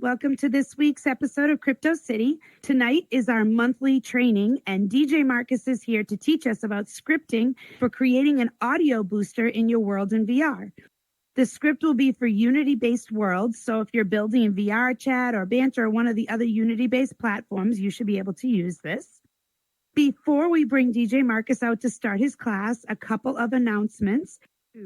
Welcome to this week's episode of Crypto City. Tonight is our monthly training, and DJ Marcus is here to teach us about scripting for creating an audio booster in your world in VR. The script will be for Unity-based worlds, so if you're building in VR Chat or Banter or one of the other Unity-based platforms, you should be able to use this. Before we bring DJ Marcus out to start his class, a couple of announcements.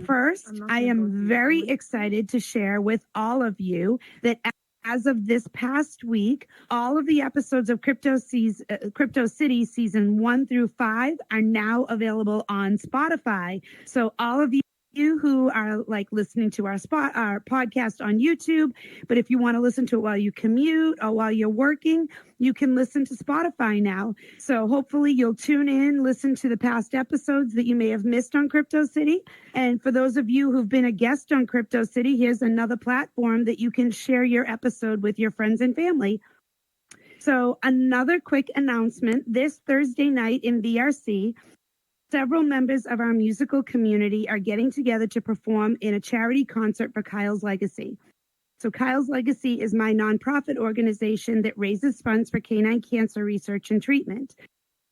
First, I am very excited to share with all of you that as of this past week, all of the episodes of Crypto City Season 1 through 5 are now available on Spotify. So all of you who are like listening to our podcast on YouTube, but if you want to listen to it while you commute or while you're working, you can listen to Spotify now. So hopefully you'll tune in, listen to the past episodes that you may have missed on Crypto City. And for those of you who've been a guest on Crypto City, here's another platform that you can share your episode with your friends and family. So another quick announcement, this Thursday night in VRC, several members of our musical community are getting together to perform in a charity concert for Kyle's Legacy. So Kyle's Legacy is my nonprofit organization that raises funds for canine cancer research and treatment.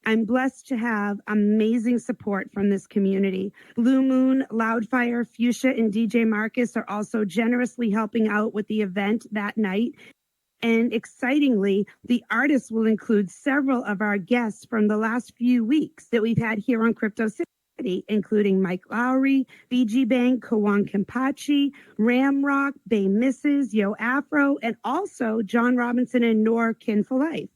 I'm blessed to have amazing support from this community. Blue Moon, Loudfire, Fuchsia, and DJ Marcus are also generously helping out with the event that night. And excitingly, the artists will include several of our guests from the last few weeks that we've had here on Crypto City, including Mike Lowry, BG Bang, Kawan Kimpachi, Ramrock, Bay Misses, Yo Afro, and also John Robinson and Nor Kin for Life.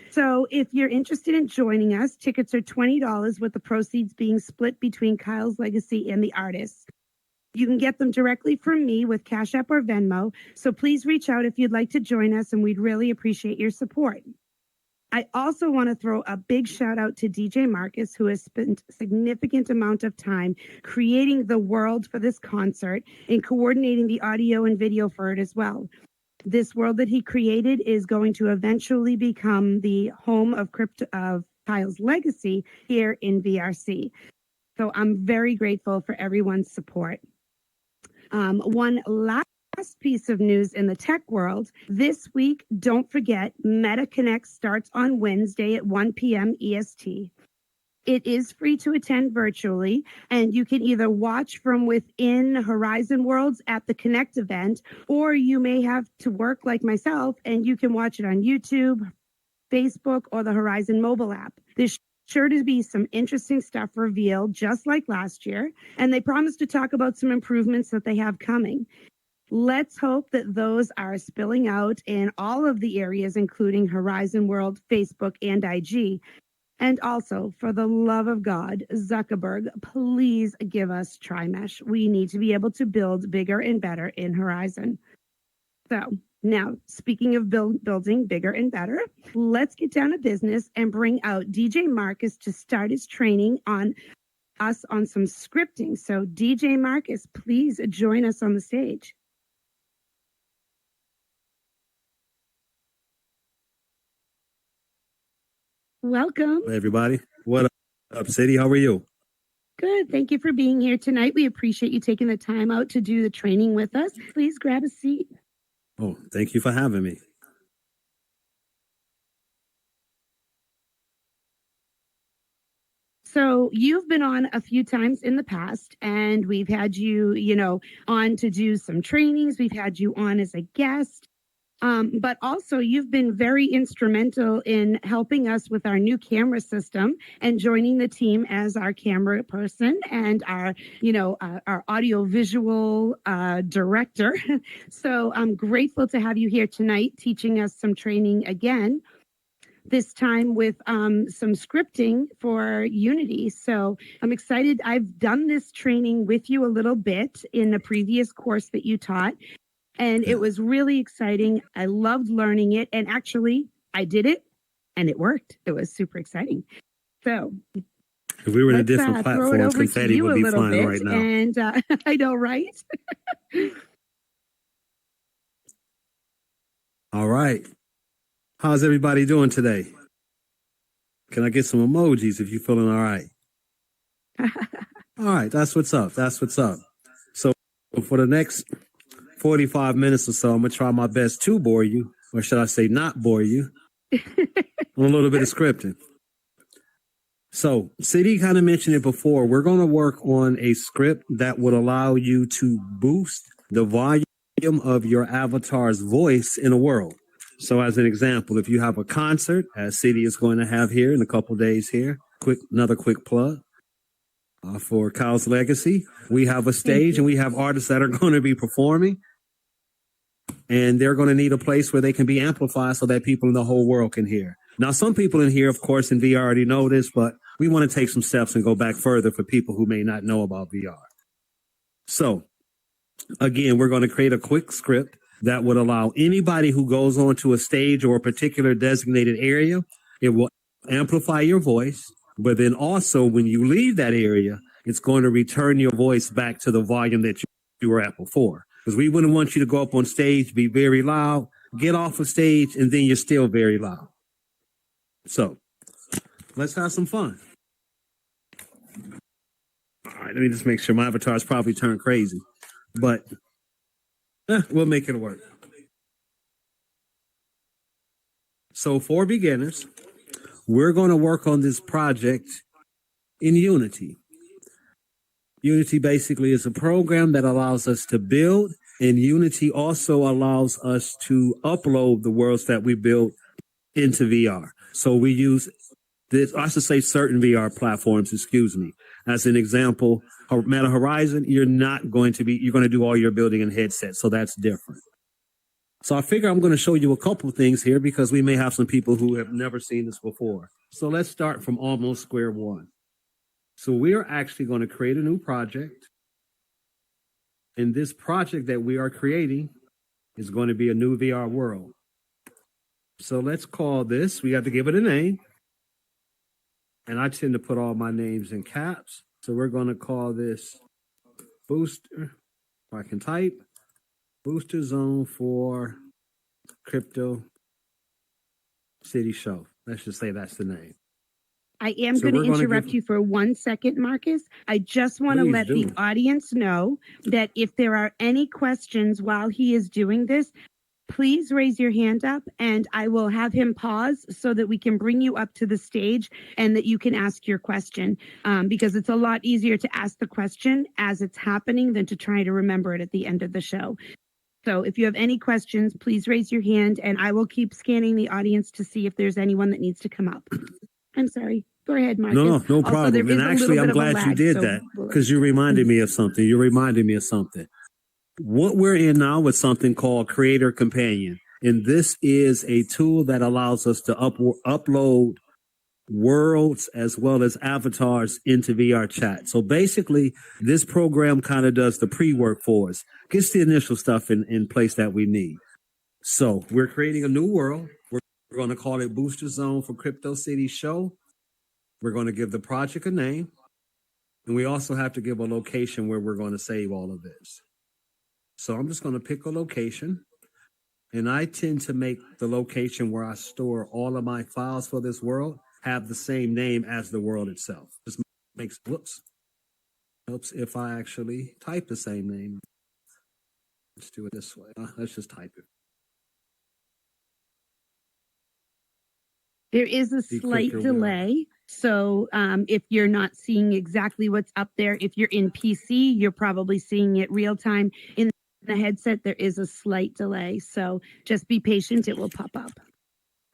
So if you're interested in joining us, tickets are $20 with the proceeds being split between Kyle's Legacy and the artists. You can get them directly from me with Cash App or Venmo, so please reach out if you'd like to join us, and we'd really appreciate your support. I also want to throw a big shout out to DJ Marcus, who has spent a significant amount of time creating the world for this concert and coordinating the audio and video for it as well. This world that he created is going to eventually become the home of Kyle's Legacy here in VRC. So I'm very grateful for everyone's support. One last piece of news in the tech world. This week, don't forget, MetaConnect starts on Wednesday at 1 p.m. EST. It is free to attend virtually, and you can either watch from within Horizon Worlds at the Connect event, or you may have to work like myself, and you can watch it on YouTube, Facebook, or the Horizon mobile app. This sure to be some interesting stuff revealed, just like last year, and they promise to talk about some improvements that they have coming. Let's hope that those are spilling out in all of the areas, including Horizon World, Facebook, and IG. And also, for the love of God, Zuckerberg, please give us TriMesh. We need to be able to build bigger and better in Horizon. So, now, speaking of building bigger and better, let's get down to business and bring out DJ Marcus to start his training on some scripting. So, DJ Marcus, please join us on the stage. Welcome. Hey, everybody. What up, City? How are you? Good. Thank you for being here tonight. We appreciate you taking the time out to do the training with us. Please grab a seat. Oh, thank you for having me. So you've been on a few times in the past, and we've had you, on to do some trainings. We've had you on as a guest. But also you've been very instrumental in helping us with our new camera system and joining the team as our camera person and our audio visual director. So I'm grateful to have you here tonight teaching us some training again, this time with some scripting for Unity. So I'm excited. I've done this training with you a little bit in a previous course that you taught. And it was really exciting. I loved learning it. And actually, I did it and it worked. It was super exciting. So if we were in a different platform, confetti would be flying right now. And I know, right? All right. How's everybody doing today? Can I get some emojis if you're feeling all right? All right. That's what's up. That's what's up. So for the next 45 minutes or so. I'm going to try my best to bore you, or should I say not bore you, on a little bit of scripting. So, City kind of mentioned it before. We're going to work on a script that would allow you to boost the volume of your avatar's voice in a world. So, as an example, if you have a concert, as City is going to have here in a couple days here, another quick plug for Kyle's Legacy. We have a stage and we have artists that are going to be performing, and they're going to need a place where they can be amplified so that people in the whole world can hear. Now, some people in here, of course, in VR already know this, but we want to take some steps and go back further for people who may not know about VR. So, again, we're going to create a quick script that would allow anybody who goes onto a stage or a particular designated area, it will amplify your voice, but then also when you leave that area, it's going to return your voice back to the volume that you were at before. Because we wouldn't want you to go up on stage, be very loud, get off of stage, and then you're still very loud. So, let's have some fun. All right, let me just make sure my avatar's probably turned crazy, but we'll make it work. So, for beginners, we're going to work on this project in Unity. Unity basically is a program that allows us to build, and Unity also allows us to upload the worlds that we build into VR. So we use this, I should say certain VR platforms, excuse me. As an example, Meta Horizon, you're going to do all your building in headsets, so that's different. So I figure I'm going to show you a couple of things here because we may have some people who have never seen this before. So let's start from almost square one. So we're actually going to create a new project. And this project that we are creating is going to be a new VR world. So let's call this, we have to give it a name. And I tend to put all my names in caps. So we're going to call this Booster, if I can type, Booster Zone for Crypto City Show. Let's just say that's the name. I am going to interrupt you for 1 second, Marcus. I just want to let the audience know that if there are any questions while he is doing this, please raise your hand up and I will have him pause so that we can bring you up to the stage and that you can ask your question, because it's a lot easier to ask the question as it's happening than to try to remember it at the end of the show. So if you have any questions, please raise your hand and I will keep scanning the audience to see if there's anyone that needs to come up. I'm sorry. Go ahead, Marcus. No problem. And actually, I'm glad you did that because you reminded me of something. What we're in now is something called Creator Companion. And this is a tool that allows us to upload worlds as well as avatars into VR chat. So basically, this program kind of does the pre-work for us, gets the initial stuff in place that we need. So we're creating a new world. We're going to call it Booster Zone for Crypto City Show. We're going to give the project a name. And we also have to give a location where we're going to save all of this. So I'm just going to pick a location, and I tend to make the location where I store all of my files for this world have the same name as the world itself. This helps if I actually type the same name. Let's do it this way. Let's just type it. There is a slight delay. So if you're not seeing exactly what's up there, if you're in PC, you're probably seeing it real time. In the headset, there is a slight delay. So just be patient. It will pop up.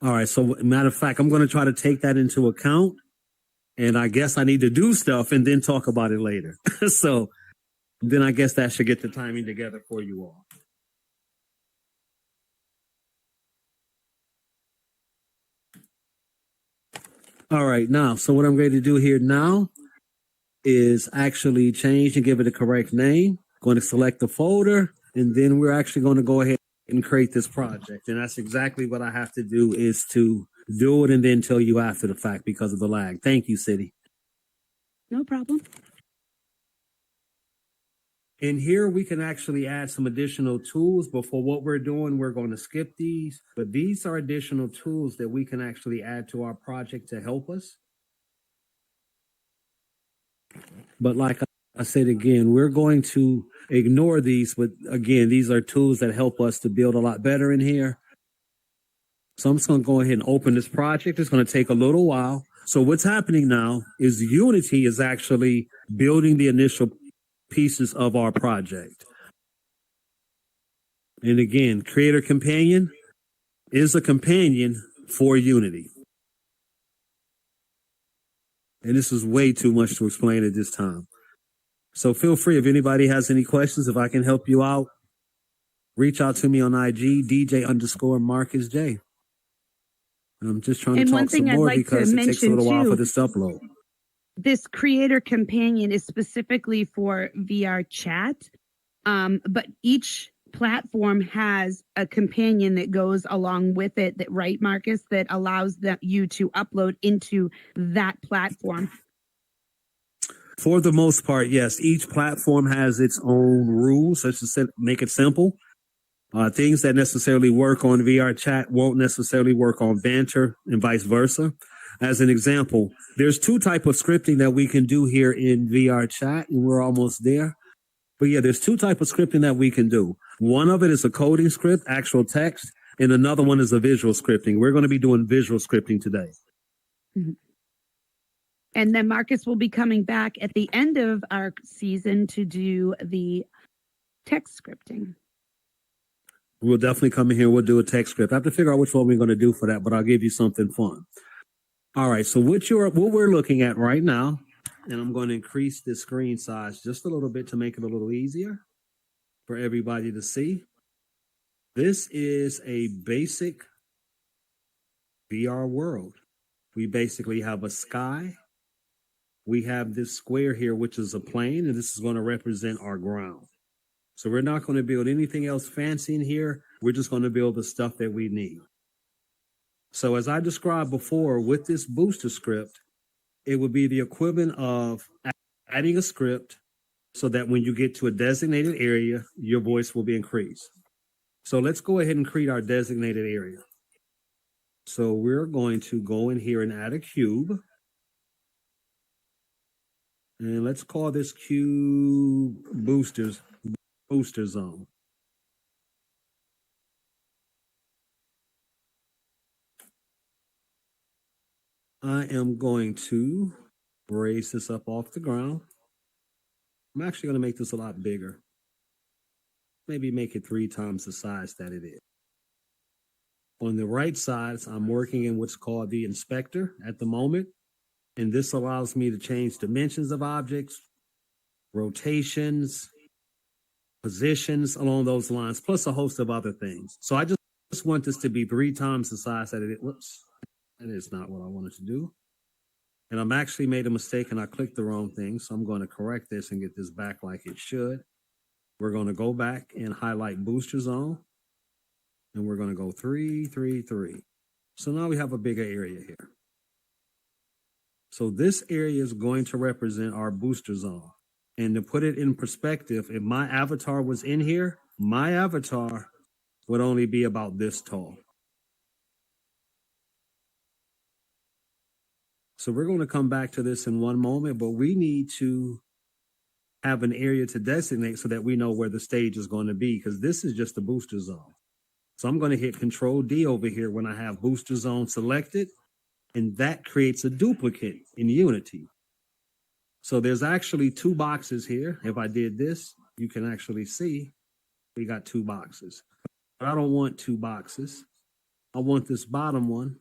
All right. So matter of fact, I'm going to try to take that into account. And I guess I need to do stuff and then talk about it later. So then I guess that should get the timing together for you all. All right. Now, so what I'm going to do here now is actually change and give it a correct name. Going to select the folder, and then we're actually going to go ahead and create this project. And that's exactly what I have to do, is to do it and then tell you after the fact because of the lag. Thank you, City. No problem. In here, we can actually add some additional tools, but for what we're doing, we're going to skip these. But these are additional tools that we can actually add to our project to help us. But like I said again, we're going to ignore these, but again, these are tools that help us to build a lot better in here. So I'm just going to go ahead and open this project. It's going to take a little while. So what's happening now is Unity is actually building the initial pieces of our project. And again, Creator Companion is a companion for Unity. And this is way too much to explain at this time. So feel free, if anybody has any questions, if I can help you out, reach out to me on IG, DJ_MarcusJ. I'm just trying to talk some more because it takes a little while for this to upload. This Creator Companion is specifically for VR chat, but each platform has a companion that goes along with it, that, right, Marcus, that allows you to upload into that platform. For the most part, yes. Each platform has its own rules, such as make it simple. Things that necessarily work on VR chat won't necessarily work on Banter and vice versa. As an example, there's two types of scripting that we can do here in VR chat, and we're almost there. But yeah, there's two types of scripting that we can do. One of it is a coding script, actual text, and another one is a visual scripting. We're going to be doing visual scripting today. Mm-hmm. And then Marcus will be coming back at the end of our season to do the text scripting. We'll definitely come in here. We'll do a text script. I have to figure out which one we're going to do for that, but I'll give you something fun. All right. So what we're looking at right now, and I'm going to increase the screen size just a little bit to make it a little easier for everybody to see. This is a basic VR world. We basically have a sky. We have this square here, which is a plane, and this is going to represent our ground. So we're not going to build anything else fancy in here. We're just going to build the stuff that we need. So as I described before, with this booster script, it would be the equivalent of adding a script so that when you get to a designated area, your voice will be increased. So let's go ahead and create our designated area. So we're going to go in here and add a cube. And let's call this cube booster zone. I am going to raise this up off the ground. I'm actually going to make this a lot bigger. Maybe make it 3 times the size that it is. On the right side, I'm working in what's called the inspector at the moment. And this allows me to change dimensions of objects, rotations, positions along those lines, plus a host of other things. So I just want this to be 3 times the size that it is. Whoops, that is not what I wanted to do. And I'm actually made a mistake and I clicked the wrong thing. So I'm going to correct this and get this back like it should. We're going to go back and highlight booster zone. And we're going to go 3, 3, 3. So now we have a bigger area here. So this area is going to represent our booster zone. And to put it in perspective, if my avatar was in here, my avatar would only be about this tall. So we're going to come back to this in one moment, but we need to have an area to designate so that we know where the stage is going to be, because this is just the booster zone. So I'm going to hit Control D over here when I have booster zone selected, and that creates a duplicate in Unity. So there's actually 2 boxes here. If I did this, you can actually see we got 2 boxes. But I don't want 2 boxes. I want this bottom one.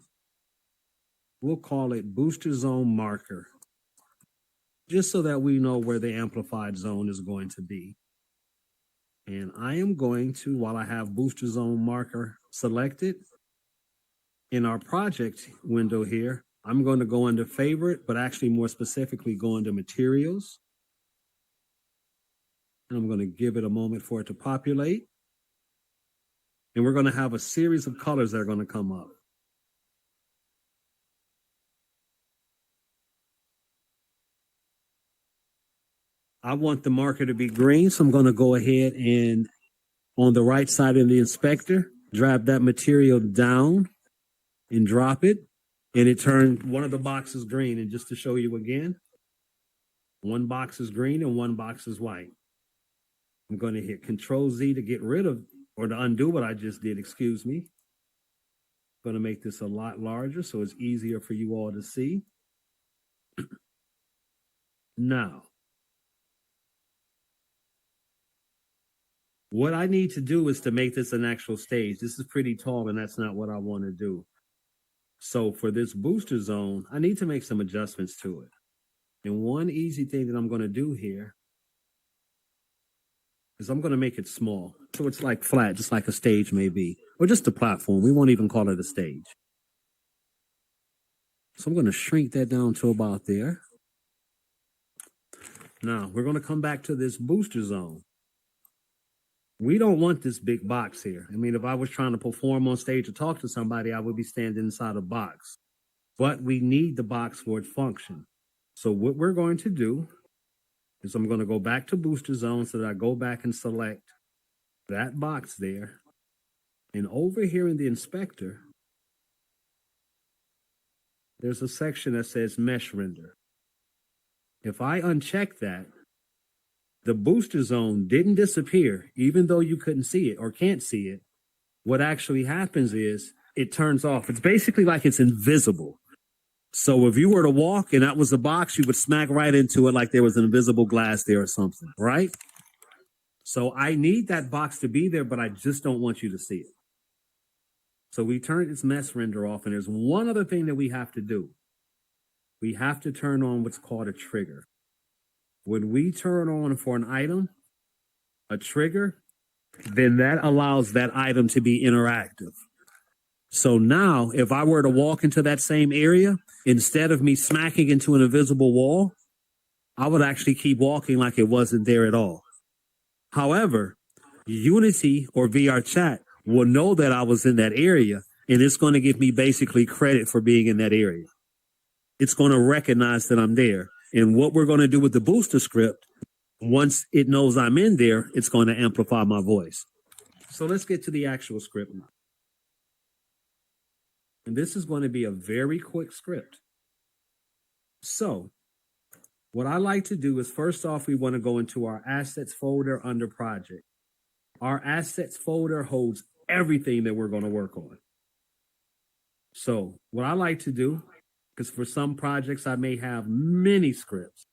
We'll call it Booster Zone Marker, just so that we know where the amplified zone is going to be. And I am going to, while I have Booster Zone Marker selected, in our project window here, I'm going to go into Favorite, but actually more specifically go into Materials. And I'm going to give it a moment for it to populate. And we're going to have a series of colors that are going to come up. I want the marker to be green, so I'm going to go ahead and on the right side of the inspector, drag that material down and drop it. And it turned one of the boxes green. And just to show you again, One box is green and one box is white. I'm going to hit Control Z to get rid of or to undo what I just did, excuse me. Going to make this a lot larger so it's easier for you all to see. Now, what I need to do is to make this an actual stage. This is pretty tall and that's not what I want to do. So for this booster zone, I need to make some adjustments to it. And one easy thing that I'm going to do here is I'm going to make it small. So it's like flat, just like a stage may be, or just a platform. We won't even call it a stage. So I'm going to shrink that down to about there. Now we're going to come back to this booster zone. We don't want this big box here. I mean, if I was trying to perform on stage or talk to somebody, I would be standing inside a box. But we need the box for its function. So what we're going to do is I'm going to go back to booster zone so that I go back and select that box there. And over here in the inspector, there's a section that says mesh render. If I uncheck that, the booster zone didn't disappear, even though you couldn't see it or can't see it. What actually happens is it turns off. It's basically like it's invisible. So if you were to walk and that was a box, you would smack right into it like there was an invisible glass there or something, right? So I need that box to be there, but I just don't want you to see it. So we turn this mesh render off, and there's one other thing that we have to do. We have to turn on what's called a trigger. When we turn on for an item, a trigger, then that allows that item to be interactive. So now, if I were to walk into that same area, instead of me smacking into an invisible wall, I would actually keep walking like it wasn't there at all. However, Unity or VR chat will know that I was in that area, and it's going to give me basically credit for being in that area. It's going to recognize that I'm there. And what we're going to do with the booster script, once it knows I'm in there, it's going to amplify my voice. So let's get to the actual script now. And this is going to be a very quick script. So what I like to do is, first off, we want to go into our assets folder under project. Our assets folder holds everything that we're going to work on. So what I like to do, because for some projects I may have many scripts,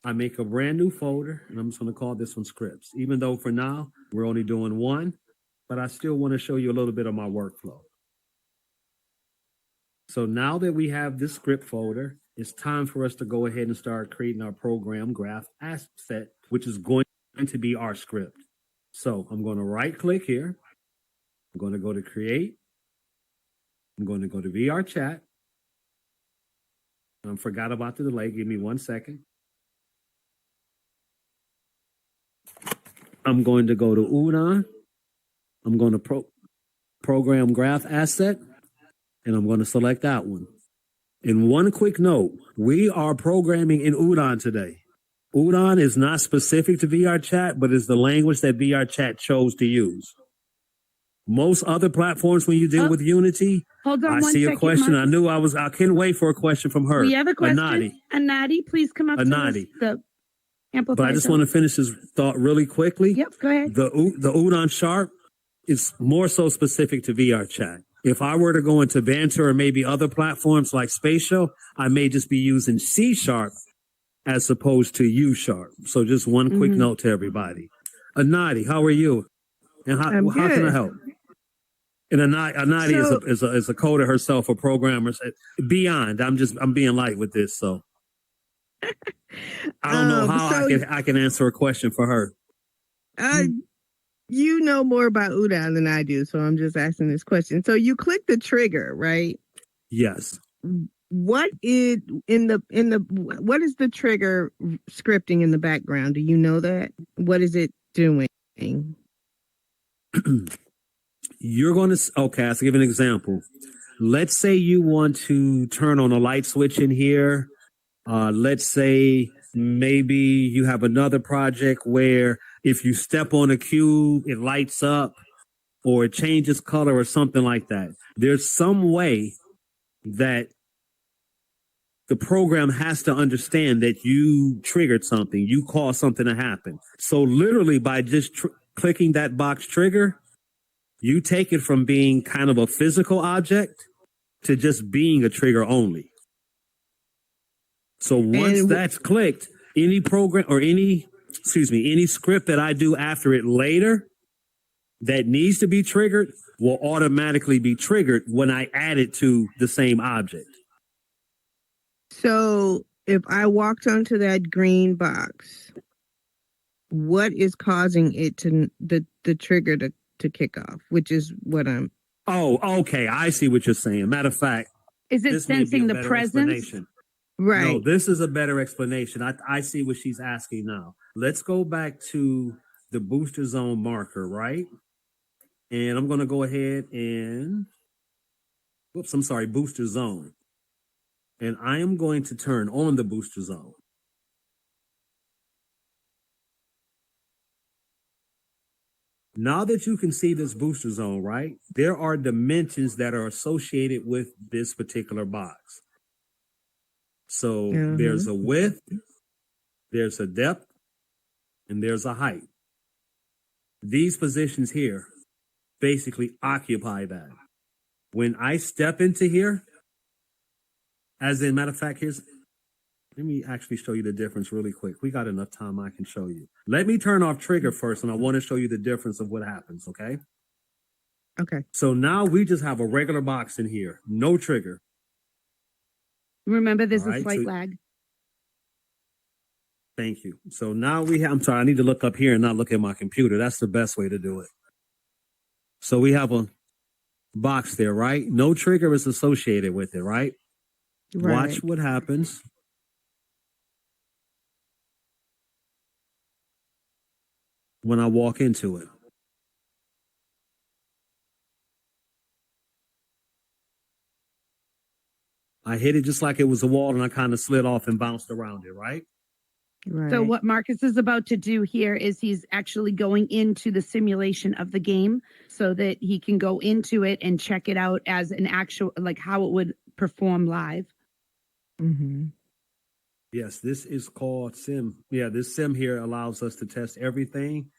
I make a brand new folder, and I'm just going to call this one scripts, even though for now we're only doing one, but I still want to show you a little bit of my workflow. So now that we have this script folder, it's time for us to go ahead and start creating our program graph asset, which is going to be our script. So I'm going to right click here. I'm going to go to create. I'm going to go to VR chat. I forgot about the delay. Give me 1 second. I'm going to go to Udon. I'm going to program graph asset, and I'm going to select that one. And one quick note, we are programming in Udon today. Udon is not specific to VR chat, but is the language that VR chat chose to use. Most other platforms, when you deal with Unity, hold on I one see second, a question. Marcus. I couldn't wait for a question from her. We have a question. Anadi. Anadi, please come up Anadi. to the amplifier. But I just want to finish this thought really quickly. Yep, go ahead. The Udon Sharp is more so specific to VR chat. If I were to go into Banter or maybe other platforms like Spatial, I may just be using C Sharp as opposed to U Sharp. So just one quick note to everybody. Anadi, how are you? And how can I help? And Anadi is a coder herself, a programmer. Beyond, I'm being light with this, so I don't know how I can answer a question for her. You know more about Udon than I do, so I'm just asking this question. So you click the trigger, right? Yes. What is what is the trigger scripting in the background? Do you know that? What is it doing? You're going to, okay, I'll give an example. Let's say you want to turn on a light switch in here. Let's say maybe you have another project where if you step on a cube, it lights up or it changes color or something like that. There's some way that the program has to understand that you triggered something, you caused something to happen. So literally by just clicking that box trigger, you take it from being kind of a physical object to just being a trigger only. So once that's clicked, any program or any script that I do after it later that needs to be triggered will automatically be triggered when I add it to the same object. So if I walked onto that green box, what is causing it to the trigger to kick off? Which is what I'm. Oh, okay. I see what you're saying. Matter of fact, is it sensing the presence? Right. No, this is a better explanation. I see what she's asking now. Let's go back to the booster zone marker, right? And I'm going to go ahead and, booster zone. And I am going to turn on the booster zone. Now that you can see this booster zone, right, there are dimensions that are associated with this particular box. So there's a width, there's a depth, and there's a height. These positions here basically occupy that. When I step into here, as a matter of fact, let me actually show you the difference really quick. We got enough time, I can show you. Let me turn off trigger first, and I want to show you the difference of what happens, okay? Okay. So now we just have a regular box in here, no trigger. Remember, there's a slight lag. Thank you. So now I'm sorry, I need to look up here and not look at my computer. That's the best way to do it. So we have a box there, right? No trigger is associated with it, right? Watch what happens. When I walk into it. I hit it just like it was a wall and I kind of slid off and bounced around it, right? Right. So what Marcus is about to do here is he's actually going into the simulation of the game so that he can go into it and check it out as an actual, like how it would perform live. Mm-hmm. Yes, this is called sim. Yeah, this sim here allows us to test everything.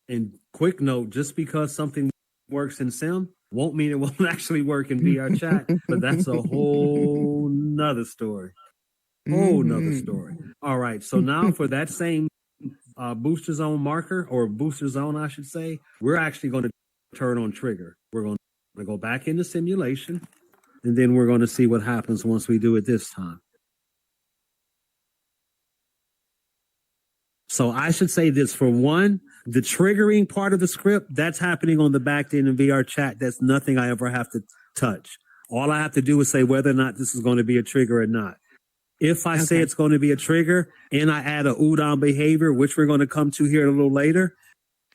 And quick note, just because something works in sim won't mean it won't actually work in VR chat, but that's a whole nother story. Nother story. All right, so now for that same booster zone marker, or booster zone, I should say, we're actually going to turn on trigger. We're going to go back into simulation, and then we're going to see what happens once we do it this time. So I should say this, for one, the triggering part of the script, that's happening on the back end in VR chat. That's nothing I ever have to touch. All I have to do is say whether or not this is going to be a trigger or not. If I say it's going to be a trigger and I add a udon behavior, which we're going to come to here a little later,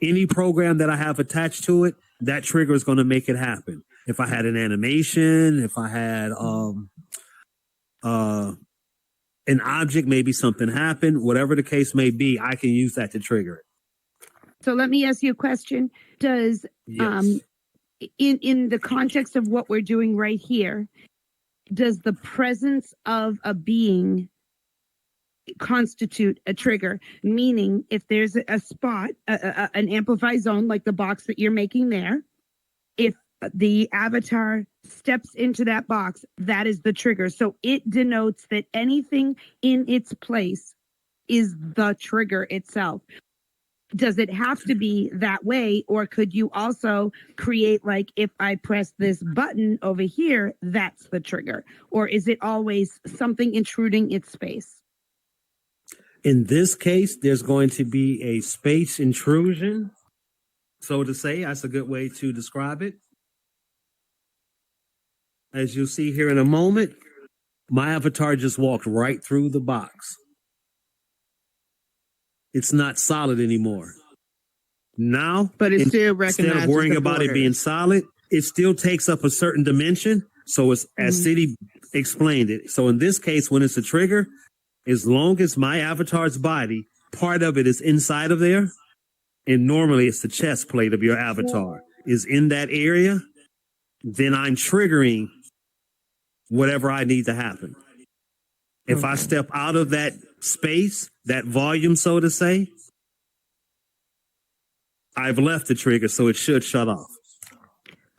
any program that I have attached to it, that trigger is going to make it happen. If I had an animation, if I had an object, maybe something happened, whatever the case may be, I can use that to trigger it. So let me ask you a question. Does, Yes. in the context of what we're doing right here, does the presence of a being constitute a trigger? Meaning, if there's a spot, an amplify zone, like the box that you're making there, if the avatar steps into that box, that is the trigger. So it denotes that anything in its place is the trigger itself. Does it have to be that way, or could you also create, like, if I press this button over here, that's the trigger? Or is it always something intruding its space? In this case, there's going to be a space intrusion, so to say. That's a good way to describe it. As you'll see here in a moment, my avatar just walked right through the box. It's not solid anymore. Now, but it still instead recognizes of worrying the about borders. it being solid, it still takes up a certain dimension. So it's as City explained it. So in this case, when it's a trigger, as long as my avatar's body, part of it is inside of there, and normally it's the chest plate of your avatar is in that area, then I'm triggering whatever I need to happen. If I step out of that space, that volume, so to say, I've left the trigger, so it should shut off.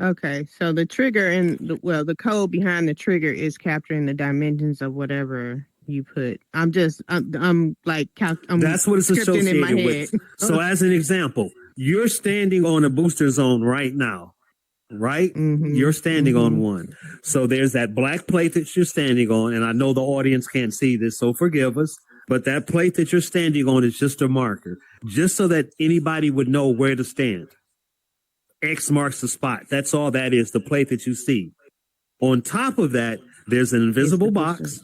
Okay, so the trigger and the code behind the trigger is capturing the dimensions of whatever you put. I'm just, I'm like, That's what it's scripting in my associated head. with. So, as an example, you're standing on a booster zone right now, right? You're standing on one. So there's that black plate that you're standing on, and I know the audience can't see this, so forgive us. But that plate that you're standing on is just a marker, just so that anybody would know where to stand. X marks the spot. That's all that is, the plate that you see. On top of that, there's an invisible box,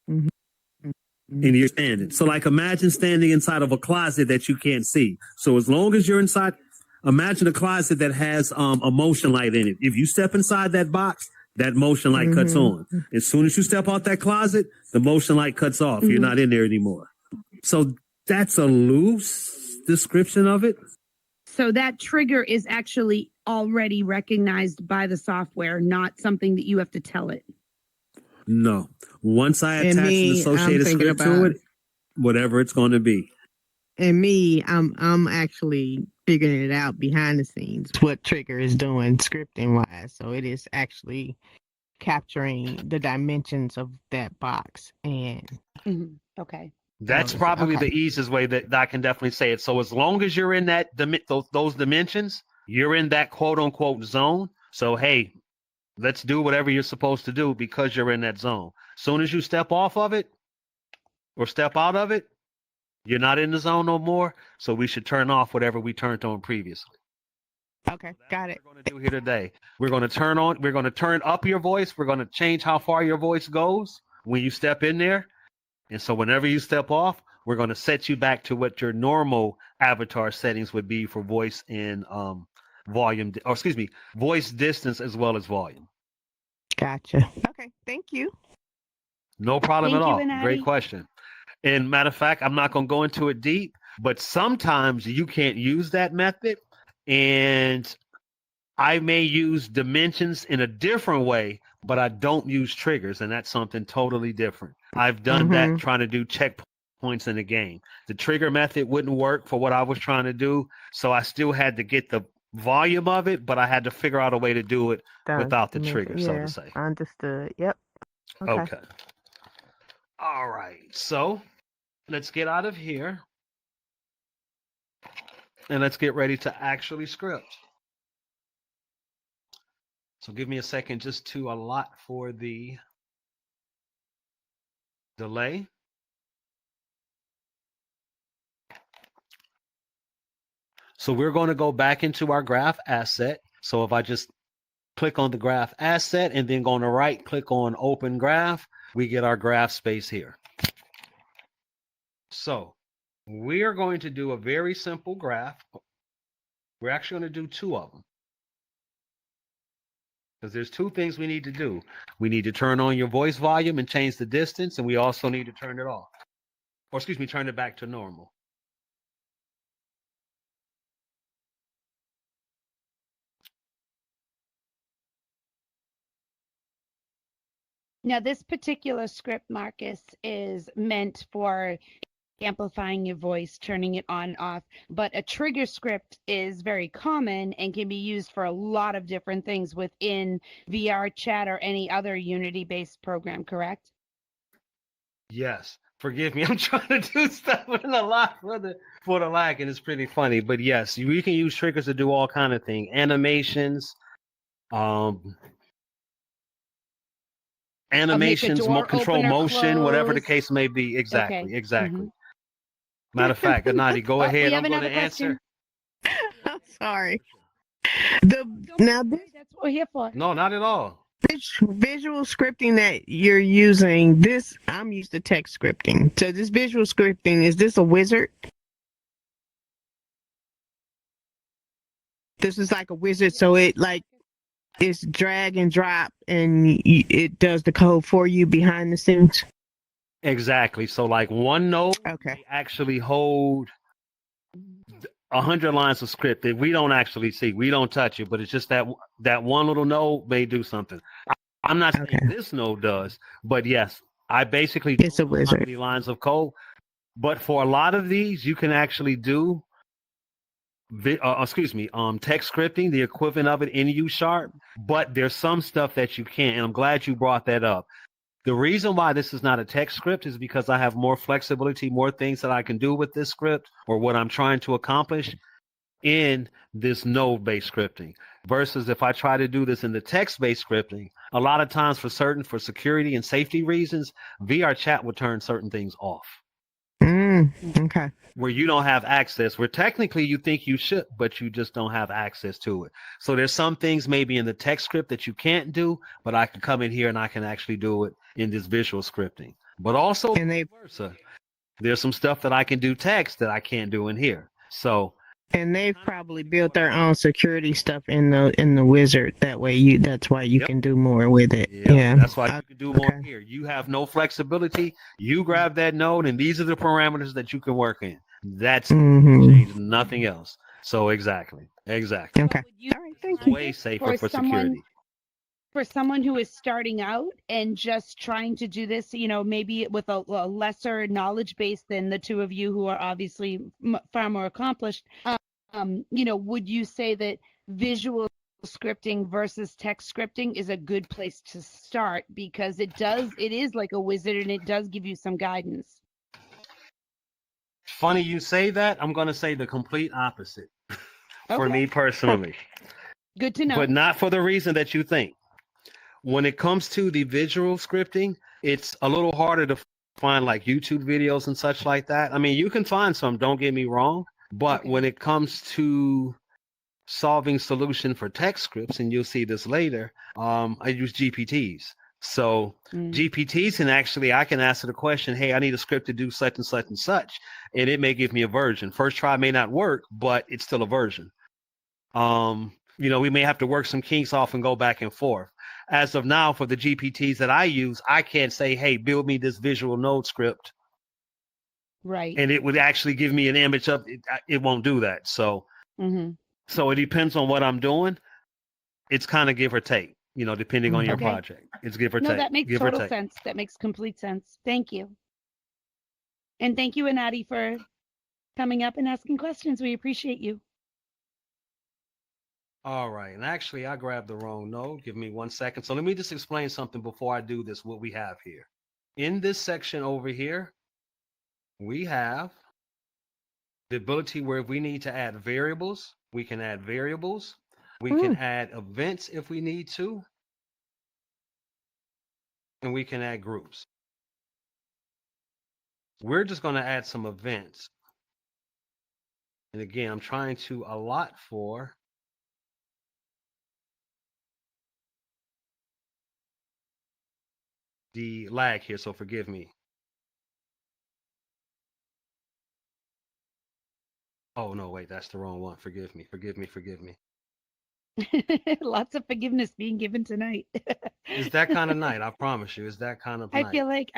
and you're standing. So, like, imagine standing inside of a closet that you can't see. So as long as you're inside, imagine a closet that has a motion light in it. If you step inside that box, that motion light cuts on. As soon as you step out that closet, the motion light cuts off. You're not in there anymore. So that's a loose description of it. So that trigger is actually already recognized by the software, not something that you have to tell it. No. Once I attach an associated script to it, whatever it's going to be. And me, I'm actually figuring it out behind the scenes what trigger is doing scripting wise. So it is actually capturing the dimensions of that box. And okay. That's probably the easiest way that I can definitely say it. So as long as you're in that those dimensions, you're in that quote unquote zone. So hey, let's do whatever you're supposed to do because you're in that zone. Soon as you step off of it or step out of it, you're not in the zone no more. So we should turn off whatever we turned on previously. Okay, got it. What we're going to do here today. We're going to turn up your voice. We're going to change how far your voice goes when you step in there. And so whenever you step off, we're going to set you back to what your normal avatar settings would be for voice and voice distance as well as volume. Gotcha. Okay, thank you. No problem Thank at you, all. Anadi. Great question. And matter of fact, I'm not going to go into it deep, but sometimes you can't use that method. And I may use dimensions in a different way, but I don't use triggers. And that's something totally different. I've done that trying to do checkpoints in the game. The trigger method wouldn't work for what I was trying to do. So I still had to get the volume of it, but I had to figure out a way to do it without the trigger, so to say. Understood. Yep. Okay. All right. So let's get out of here. And let's get ready to actually script. So give me a second just to allot for the delay. So we're going to go back into our graph asset. So if I just click on the graph asset and then go on the right, click on open graph, we get our graph space here. So we are going to do a very simple graph. We're actually going to do two of them. Because there's two things we need to do. We need to turn on your voice volume and change the distance, and we also need to turn it off. Or excuse me, turn it back to normal. Now, this particular script, Marcus, is meant for amplifying your voice, turning it on and off. But a trigger script is very common and can be used for a lot of different things within VR chat or any other Unity-based program, correct? Yes. Forgive me. I'm trying to do stuff in a lot for the lag, and it's pretty funny. But yes, we can use triggers to do all kind of things. Animations, control motion, whatever the case may be. Exactly. Okay. Exactly. Matter of fact, Anadi, go ahead. I'm going to answer. I'm sorry. That's what we're here for. No, not at all. Visual scripting that you're using, I'm used to text scripting. So this visual scripting, is this a wizard? This is like a wizard, so it's drag and drop and it does the code for you behind the scenes? Exactly. So like one node actually hold 100 lines of script that we don't actually see. We don't touch it, but it's just that one little node may do something. I'm not saying this node does, but yes, I basically It's a don't know how wizard. many lines of code, but for a lot of these, you can actually do text scripting, the equivalent of it in U Sharp, but there's some stuff that you can't, and I'm glad you brought that up. The reason why this is not a text script is because I have more flexibility, more things that I can do with this script or what I'm trying to accomplish in this node-based scripting versus if I try to do this in the text-based scripting, a lot of times for security and safety reasons, VR chat would turn certain things off. Okay. Where you don't have access, where technically you think you should, but you just don't have access to it. So there's some things maybe in the text script that you can't do, but I can come in here and I can actually do it in this visual scripting. But also And they vice versa. There's some stuff that I can do text that I can't do in here. So they've probably built their own security stuff in the wizard. That's why you can do more with it. Yeah. That's why you can do more okay. here. You have no flexibility. You grab that node, and these are the parameters that you can work in. That's nothing else. So exactly. Okay. All right. Thank you. Way safer for security. For someone who is starting out and just trying to do this, maybe with a lesser knowledge base than the two of you who are obviously far more accomplished, would you say that visual scripting versus text scripting is a good place to start because it is like a wizard and it does give you some guidance? Funny you say that. I'm going to say the complete opposite for me personally. Good to know. But not for the reason that you think. When it comes to the visual scripting, it's a little harder to find like YouTube videos and such like that. I mean, you can find some, don't get me wrong. But when it comes to solving solution for text scripts, and you'll see this later, I use GPTs. So GPTs can actually, I can answer the question, hey, I need a script to do such and such and such. And it may give me a version. First try may not work, but it's still a version. We may have to work some kinks off and go back and forth. As of now, for the GPTs that I use, I can't say, hey, build me this visual node script. Right. And it would actually give me an image of it. It won't do that. So, so it depends on what I'm doing. It's kind of give or take, depending on your project. It's give or take. No, that makes total sense. That makes complete sense. Thank you. And thank you, Anadi, for coming up and asking questions. We appreciate you. All right. And actually, I grabbed the wrong node. Give me 1 second. So let me just explain something before I do this, what we have here. In this section over here, we have the ability where if we need to add variables, we can add variables. We can add events if we need to. And we can add groups. We're just going to add some events. And again, I'm trying to allot for the lag here, so forgive me. Oh, no, wait, that's the wrong one. Forgive me. Lots of forgiveness being given tonight. It's that kind of night, I promise you. It's that kind of night. I feel like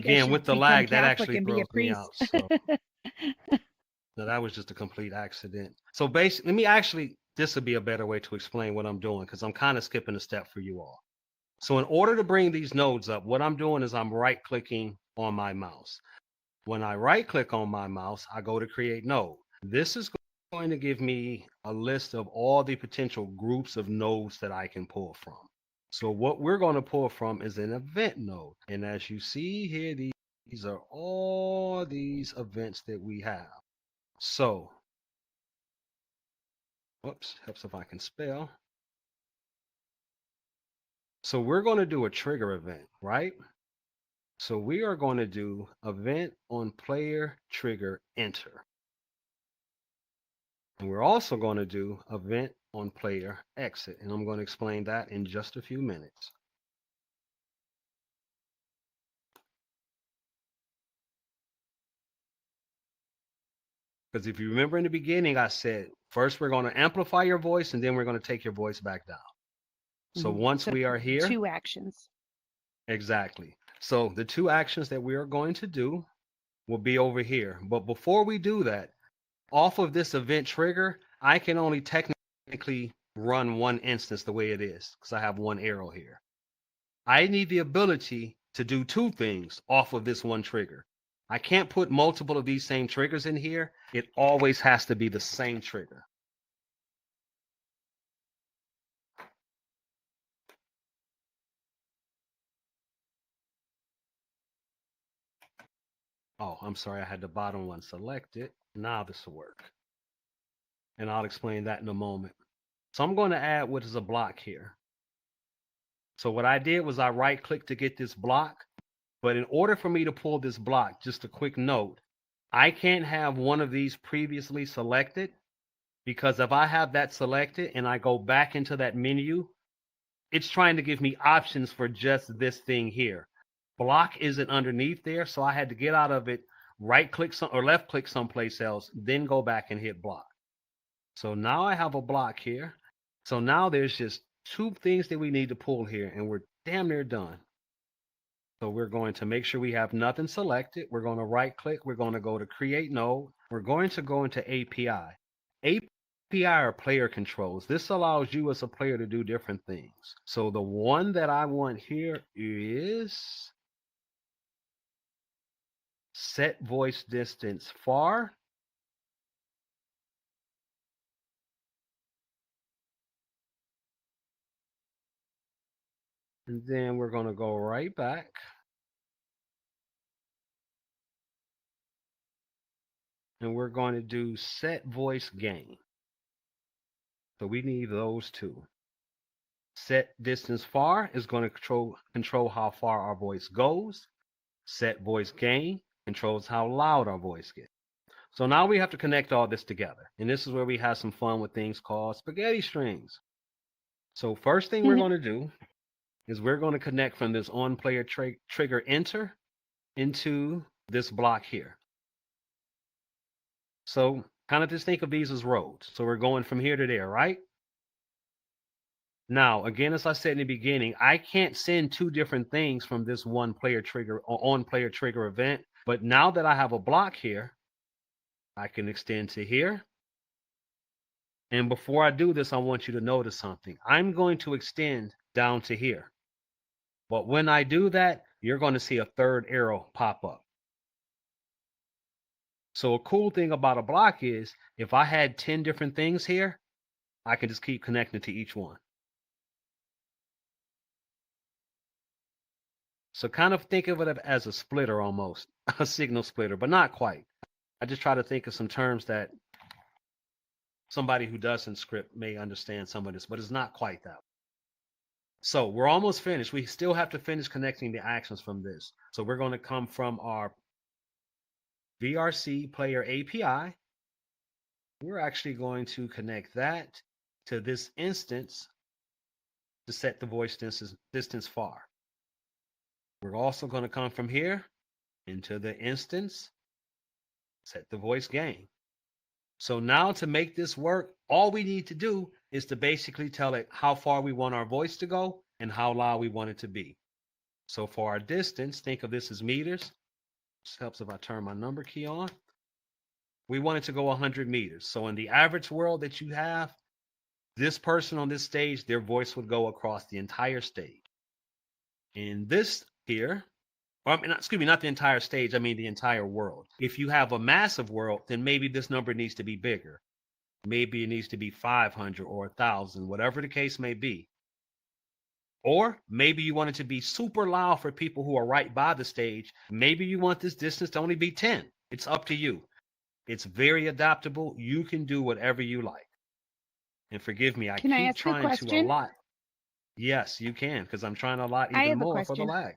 again, I should with the lag, that Catholic actually and be a throws me priest. out. So. No, that was just a complete accident. So basically, this would be a better way to explain what I'm doing because I'm kind of skipping a step for you all. So in order to bring these nodes up, what I'm doing is I'm right-clicking on my mouse. When I right-click on my mouse, I go to create node. This is going to give me a list of all the potential groups of nodes that I can pull from. So what we're going to pull from is an event node. And as you see here, these are all these events that we have. So, whoops, helps if I can spell. So we're going to do a trigger event, right? So we are going to do event on player trigger enter. And we're also going to do event on player exit. And I'm going to explain that in just a few minutes. Because if you remember in the beginning, I said, first we're going to amplify your voice and then we're going to take your voice back down. So once we are here. 2 actions. Exactly. So the 2 actions that we are going to do will be over here. But before we do that, off of this event trigger, I can only technically run 1 instance the way it is because I have 1 arrow here. I need the ability to do two things off of this one trigger. I can't put multiple of these same triggers in here. It always has to be the same trigger. Oh, I'm sorry, I had the bottom one selected. Now this will work. And I'll explain that in a moment. So I'm going to add what is a block here. So what I did was I right-clicked to get this block. But in order for me to pull this block, just a quick note, I can't have one of these previously selected, because if I have that selected and I go back into that menu, it's trying to give me options for just this thing here. Block isn't underneath there, so I had to get out of it, right-click or left-click someplace else, then go back and hit block. So now I have a block here. So now there's just two things that we need to pull here, and we're damn near done. So we're going to make sure we have nothing selected. We're going to right click. We're going to go to create node. We're going to go into API. API are player controls. This allows you as a player to do different things. So the one that I want here is set voice distance far. And then we're going to go right back. And we're going to do set voice gain. So we need those two. Set distance far is going to control how far our voice goes. Set voice gain controls how loud our voice gets. So now we have to connect all this together. And this is where we have some fun with things called spaghetti strings. So first thing we're going to do is we're going to connect from this on player trigger enter into this block here. So kind of just think of these as roads. So we're going from here to there, right? Now, again, as I said in the beginning, I can't send two different things from this one player trigger or on player trigger event. But now that I have a block here, I can extend to here. And before I do this, I want you to notice something. I'm going to extend down to here. But when I do that, you're going to see a third arrow pop up. So a cool thing about a block is if I had 10 different things here, I can just keep connecting to each one. So kind of think of it as a splitter almost, a signal splitter, but not quite. I just try to think of some terms that somebody who doesn't script may understand some of this, but it's not quite that way. So we're almost finished. We still have to finish connecting the actions from this. So we're going to come from our VRC player API. We're actually going to connect that to this instance to set the voice distance far. We're also going to come from here into the instance, set the voice gain. So now to make this work, all we need to do is to basically tell it how far we want our voice to go and how loud we want it to be. So for our distance, think of this as meters. This helps if I turn my number key on. We want it to go 100 meters. So in the average world that you have, this person on this stage, their voice would go across the entire stage. In this here, or I mean, excuse me, not the entire stage, I mean the entire world. If you have a massive world, then maybe this number needs to be bigger. Maybe it needs to be 500 or 1,000, whatever the case may be. Or maybe you want it to be super loud for people who are right by the stage. Maybe you want this distance to only be 10. It's up to you. It's very adaptable. You can do whatever you like. And forgive me, I keep trying to a lot. Yes, you can, because I'm trying a lot even more for the lag.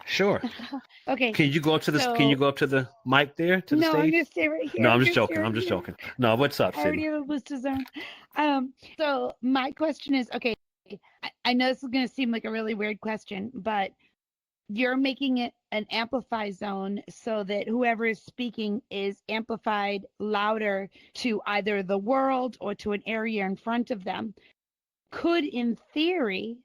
Sure. Okay. Can you go up to the Can you go up to the mic there to the stage? No, I'm gonna stay right here. No, I'm just joking. I'm just joking. No, what's up, I already Sydney? have a booster zone. So my question is, okay, I know this is gonna seem like a really weird question, but you're making it an amplify zone so that whoever is speaking is amplified louder to either the world or to an area in front of them. Could, in theory,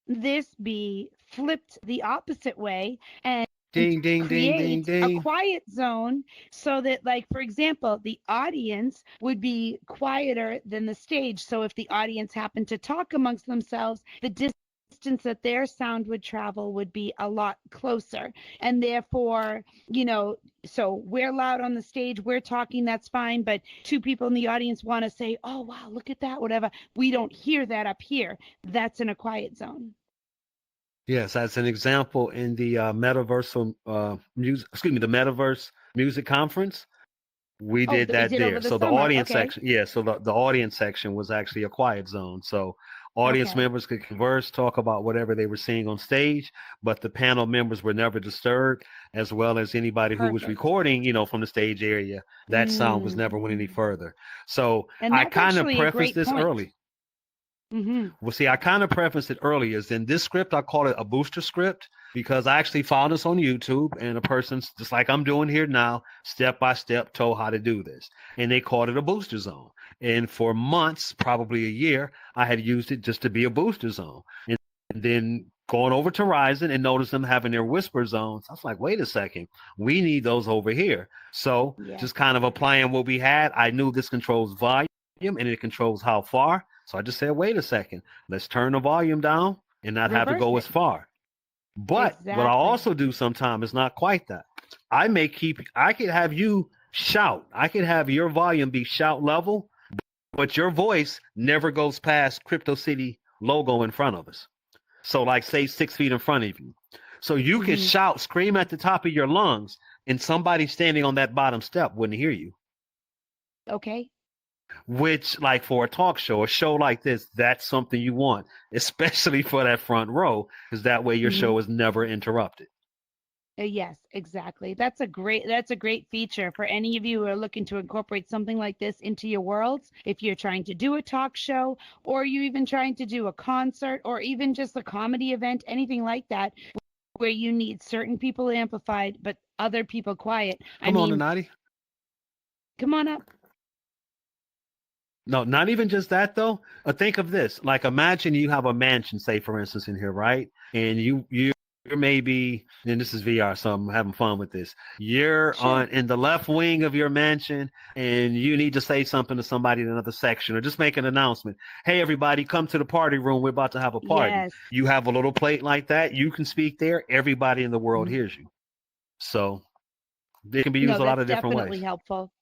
this be flipped the opposite way and Ding, ding, ding, ding, ding. a quiet zone so that, like, for example, the audience would be quieter than the stage. So if the audience happened to talk amongst themselves, the distance that their sound would travel would be a lot closer. And therefore, so we're loud on the stage, we're talking, that's fine. But two people in the audience want to say, oh, wow, look at that, whatever. We don't hear that up here. That's in a quiet zone. Yes, as an example, in the the Metaverse Music Conference, we did that we that did over there. the So the summer. audience Okay. section, so the audience section was actually a quiet zone. So audience Okay. members could converse, talk about whatever they were seeing on stage, but the panel members were never disturbed, as well as anybody who was Perfect. recording, from the stage area. That sound was never went any further. So And I that's kind of actually a prefaced great this point. early. Mm-hmm. Well, see, I kind of prefaced it earlier. Is in this script, I call it a booster script because I actually found this on YouTube, and a person's just like I'm doing here now, step by step, told how to do this, and they called it a booster zone. And for months, probably a year, I had used it just to be a booster zone, and then going over to Ryzen and noticed them having their whisper zones. I was like, wait a second, we need those over here. So just kind of applying what we had. I knew this controls volume and it controls how far. So I just said, wait a second, let's turn the volume down and not have to go as far. But what I also do sometimes is not quite that. I could have you shout. I could have your volume be shout level, but your voice never goes past Crypto City logo in front of us. So like say 6 feet in front of you. So you can shout, scream at the top of your lungs, and somebody standing on that bottom step wouldn't hear you. Okay. Which, like for a talk show, a show like this, that's something you want, especially for that front row, because that way your show is never interrupted. Yes, exactly. That's a great feature for any of you who are looking to incorporate something like this into your worlds. If you're trying to do a talk show, or you're even trying to do a concert, or even just a comedy event, anything like that, where you need certain people amplified but other people quiet. Come on, Anati. Come on up. No, not even just that though. Think of this. Like imagine you have a mansion, say for instance, in here, right? And you're maybe, and this is VR, so I'm having fun with this. You're in the left wing of your mansion and you need to say something to somebody in another section or just make an announcement. Hey everybody, come to the party room. We're about to have a party. Yes. You have a little plate like that. You can speak there. Everybody in the world hears you. So it can be used a lot of different ways. Definitely helpful.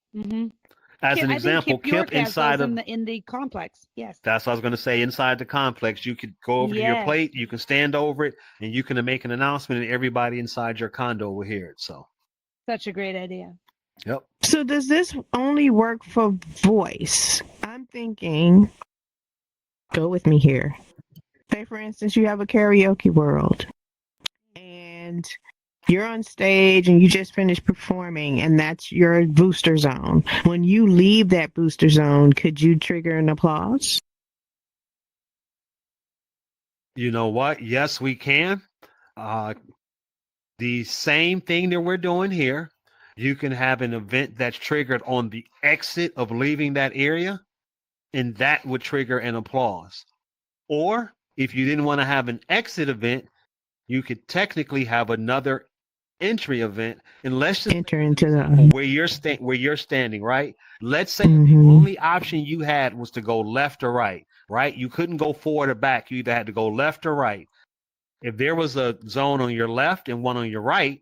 As an example, Kip inside of in the complex. Yes. That's what I was going to say. Inside the complex, you could go over to your plate, you can stand over it, and you can make an announcement, and everybody inside your condo will hear it. So, such a great idea. Yep. So does this only work for voice? I'm thinking, go with me here. Say, for instance, you have a karaoke world, and you're on stage and you just finished performing, and that's your booster zone. When you leave that booster zone, could you trigger an applause? You know what? Yes, we can. The same thing that we're doing here, you can have an event that's triggered on the exit of leaving that area, and that would trigger an applause. Or if you didn't want to have an exit event, you could technically have another entry event, and let's just enter into the where you're standing, right? Let's say the only option you had was to go left or right, right? You couldn't go forward or back. You either had to go left or right. If there was a zone on your left and one on your right,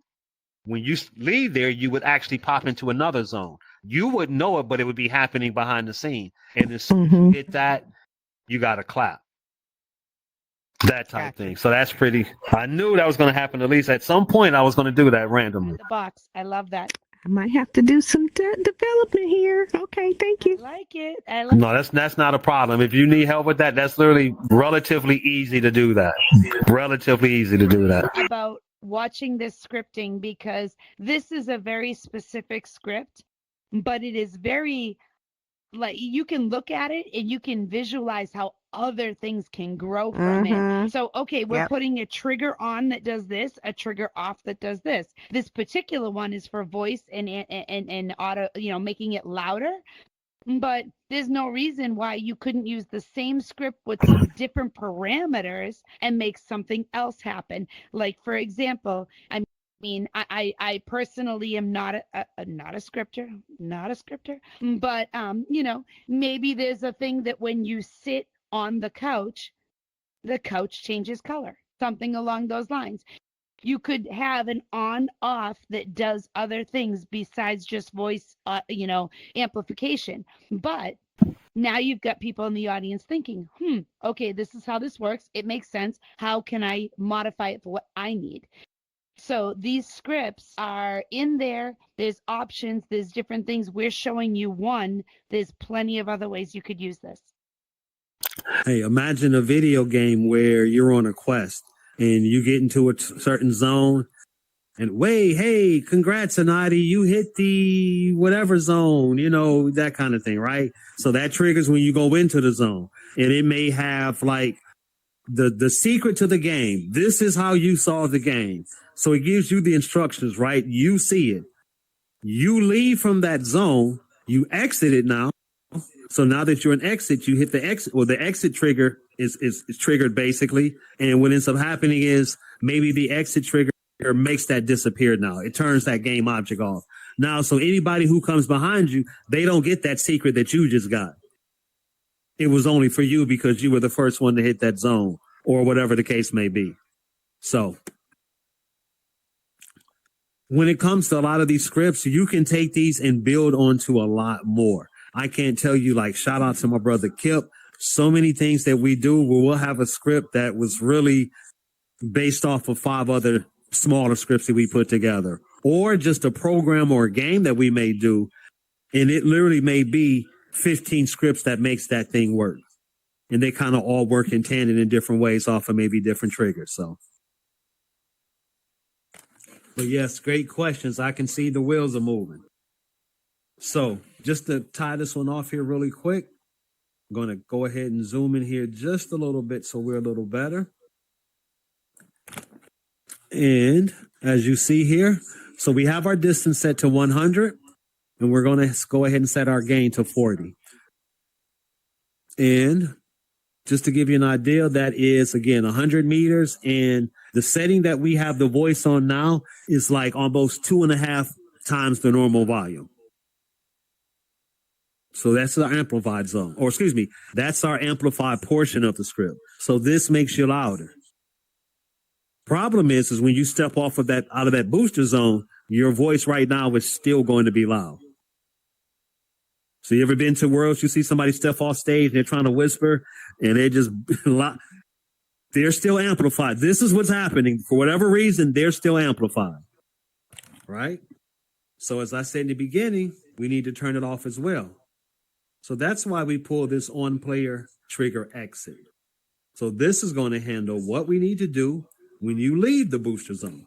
when you leave there, you would actually pop into another zone. You wouldn't know it, but it would be happening behind the scene. And as soon as you hit that, you got to clap. That type thing. So that's pretty. I knew that was going to happen. At least at some point, I was going to do that randomly. The box. I love that. I might have to do some development here. Okay, thank you. I like it. No, that's not a problem. If you need help with that, that's literally relatively easy to do that. Relatively easy to do that. About watching this scripting, because this is a very specific script, but it is very, like, you can look at it and you can visualize how other things can grow from it. So, okay, we're putting a trigger on that does this, a trigger off that does this. This particular one is for voice and auto, making it louder. But there's no reason why you couldn't use the same script with some different parameters and make something else happen. Like, for example, I personally am not a scripter, but maybe there's a thing that when you sit on the couch, the couch changes color, something along those lines. You could have an on off that does other things besides just voice, amplification. But now you've got people in the audience thinking, okay, this is how this works. It makes sense. How can I modify it for what I need? So these scripts are in there. There's options. There's different things. We're showing you one. There's plenty of other ways you could use this. Hey, imagine a video game where you're on a quest and you get into a certain zone and hey, congrats, Anadi, you hit the whatever zone, that kind of thing, right? So that triggers when you go into the zone, and it may have like the secret to the game. This is how you solve the game. So it gives you the instructions, right? You see it. You leave from that zone. You exit it now. So now that you're an exit, you hit the exit. Well, the exit trigger is triggered basically. And what ends up happening is maybe the exit trigger makes that disappear now. It turns that game object off. Now, so anybody who comes behind you, they don't get that secret that you just got. It was only for you because you were the first one to hit that zone or whatever the case may be. So when it comes to a lot of these scripts, you can take these and build onto a lot more. I can't tell you, like, shout out to my brother Kip. So many things that we do where we'll have a script that was really based off of 5 other smaller scripts that we put together, or just a program or a game that we may do. And it literally may be 15 scripts that makes that thing work. And they kind of all work in tandem in different ways off of maybe different triggers. So, but yes, great questions. I can see the wheels are moving. So just to tie this one off here really quick, I'm going to go ahead and zoom in here just a little bit so we're a little better. And as you see here, so we have our distance set to 100, and we're going to go ahead and set our gain to 40. And just to give you an idea, that is, again, 100 meters. And the setting that we have the voice on now is like almost 2.5 times the normal volume. So that's our amplified zone, or excuse me, that's our amplified portion of the script. So this makes you louder. Problem is when you step off of that, out of that booster zone, your voice right now is still going to be loud. So you ever been to worlds, you see somebody step off stage and they're trying to whisper and they just, they're still amplified. This is what's happening. For whatever reason, they're still amplified, right? So as I said in the beginning, we need to turn it off as well. So that's why we pull this on player trigger exit. So this is going to handle what we need to do when you leave the booster zone.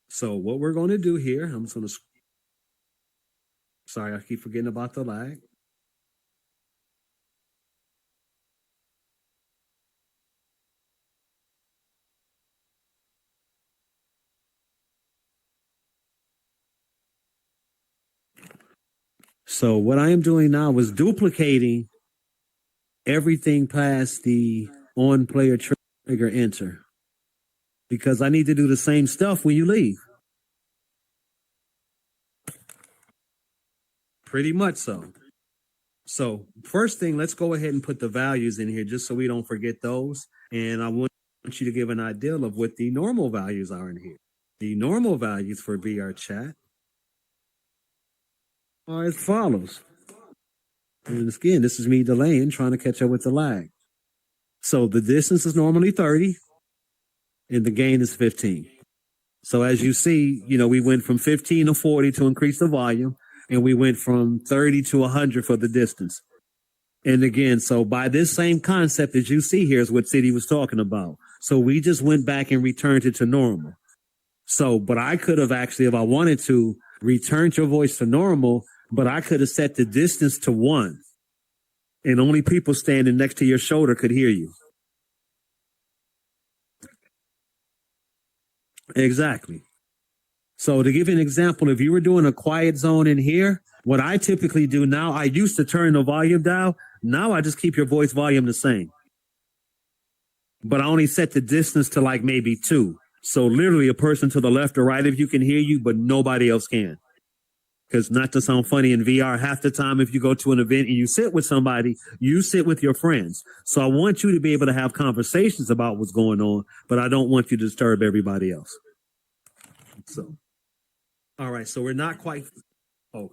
So what we're going to do here, I'm just going to, sorry, I keep forgetting about the lag. So what I am doing now is duplicating everything past the on player trigger enter, because I need to do the same stuff when you leave. Pretty much so. So first thing, let's go ahead and put the values in here just so we don't forget those. And I want you to give an idea of what the normal values are in here. The normal values for VR chat are as follows. And again, this is me delaying, trying to catch up with the lag. So the distance is normally 30 and the gain is 15. So as you see, we went from 15 to 40 to increase the volume, and we went from 30 to 100 for the distance. And again, so by this same concept that you see here is what City was talking about. So we just went back and returned it to normal. So, but I could have actually, if I wanted to, returned your voice to normal, but I could have set the distance to 1. And only people standing next to your shoulder could hear you. Exactly. So to give you an example, if you were doing a quiet zone in here, what I typically do now, I used to turn the volume down. Now I just keep your voice volume the same. But I only set the distance to like maybe 2. So literally a person to the left or right of you can hear you, but nobody else can. Because not to sound funny, in VR, half the time if you go to an event and you sit with somebody, you sit with your friends. So I want you to be able to have conversations about what's going on, but I don't want you to disturb everybody else. So, all right. So we're not quite. Oh,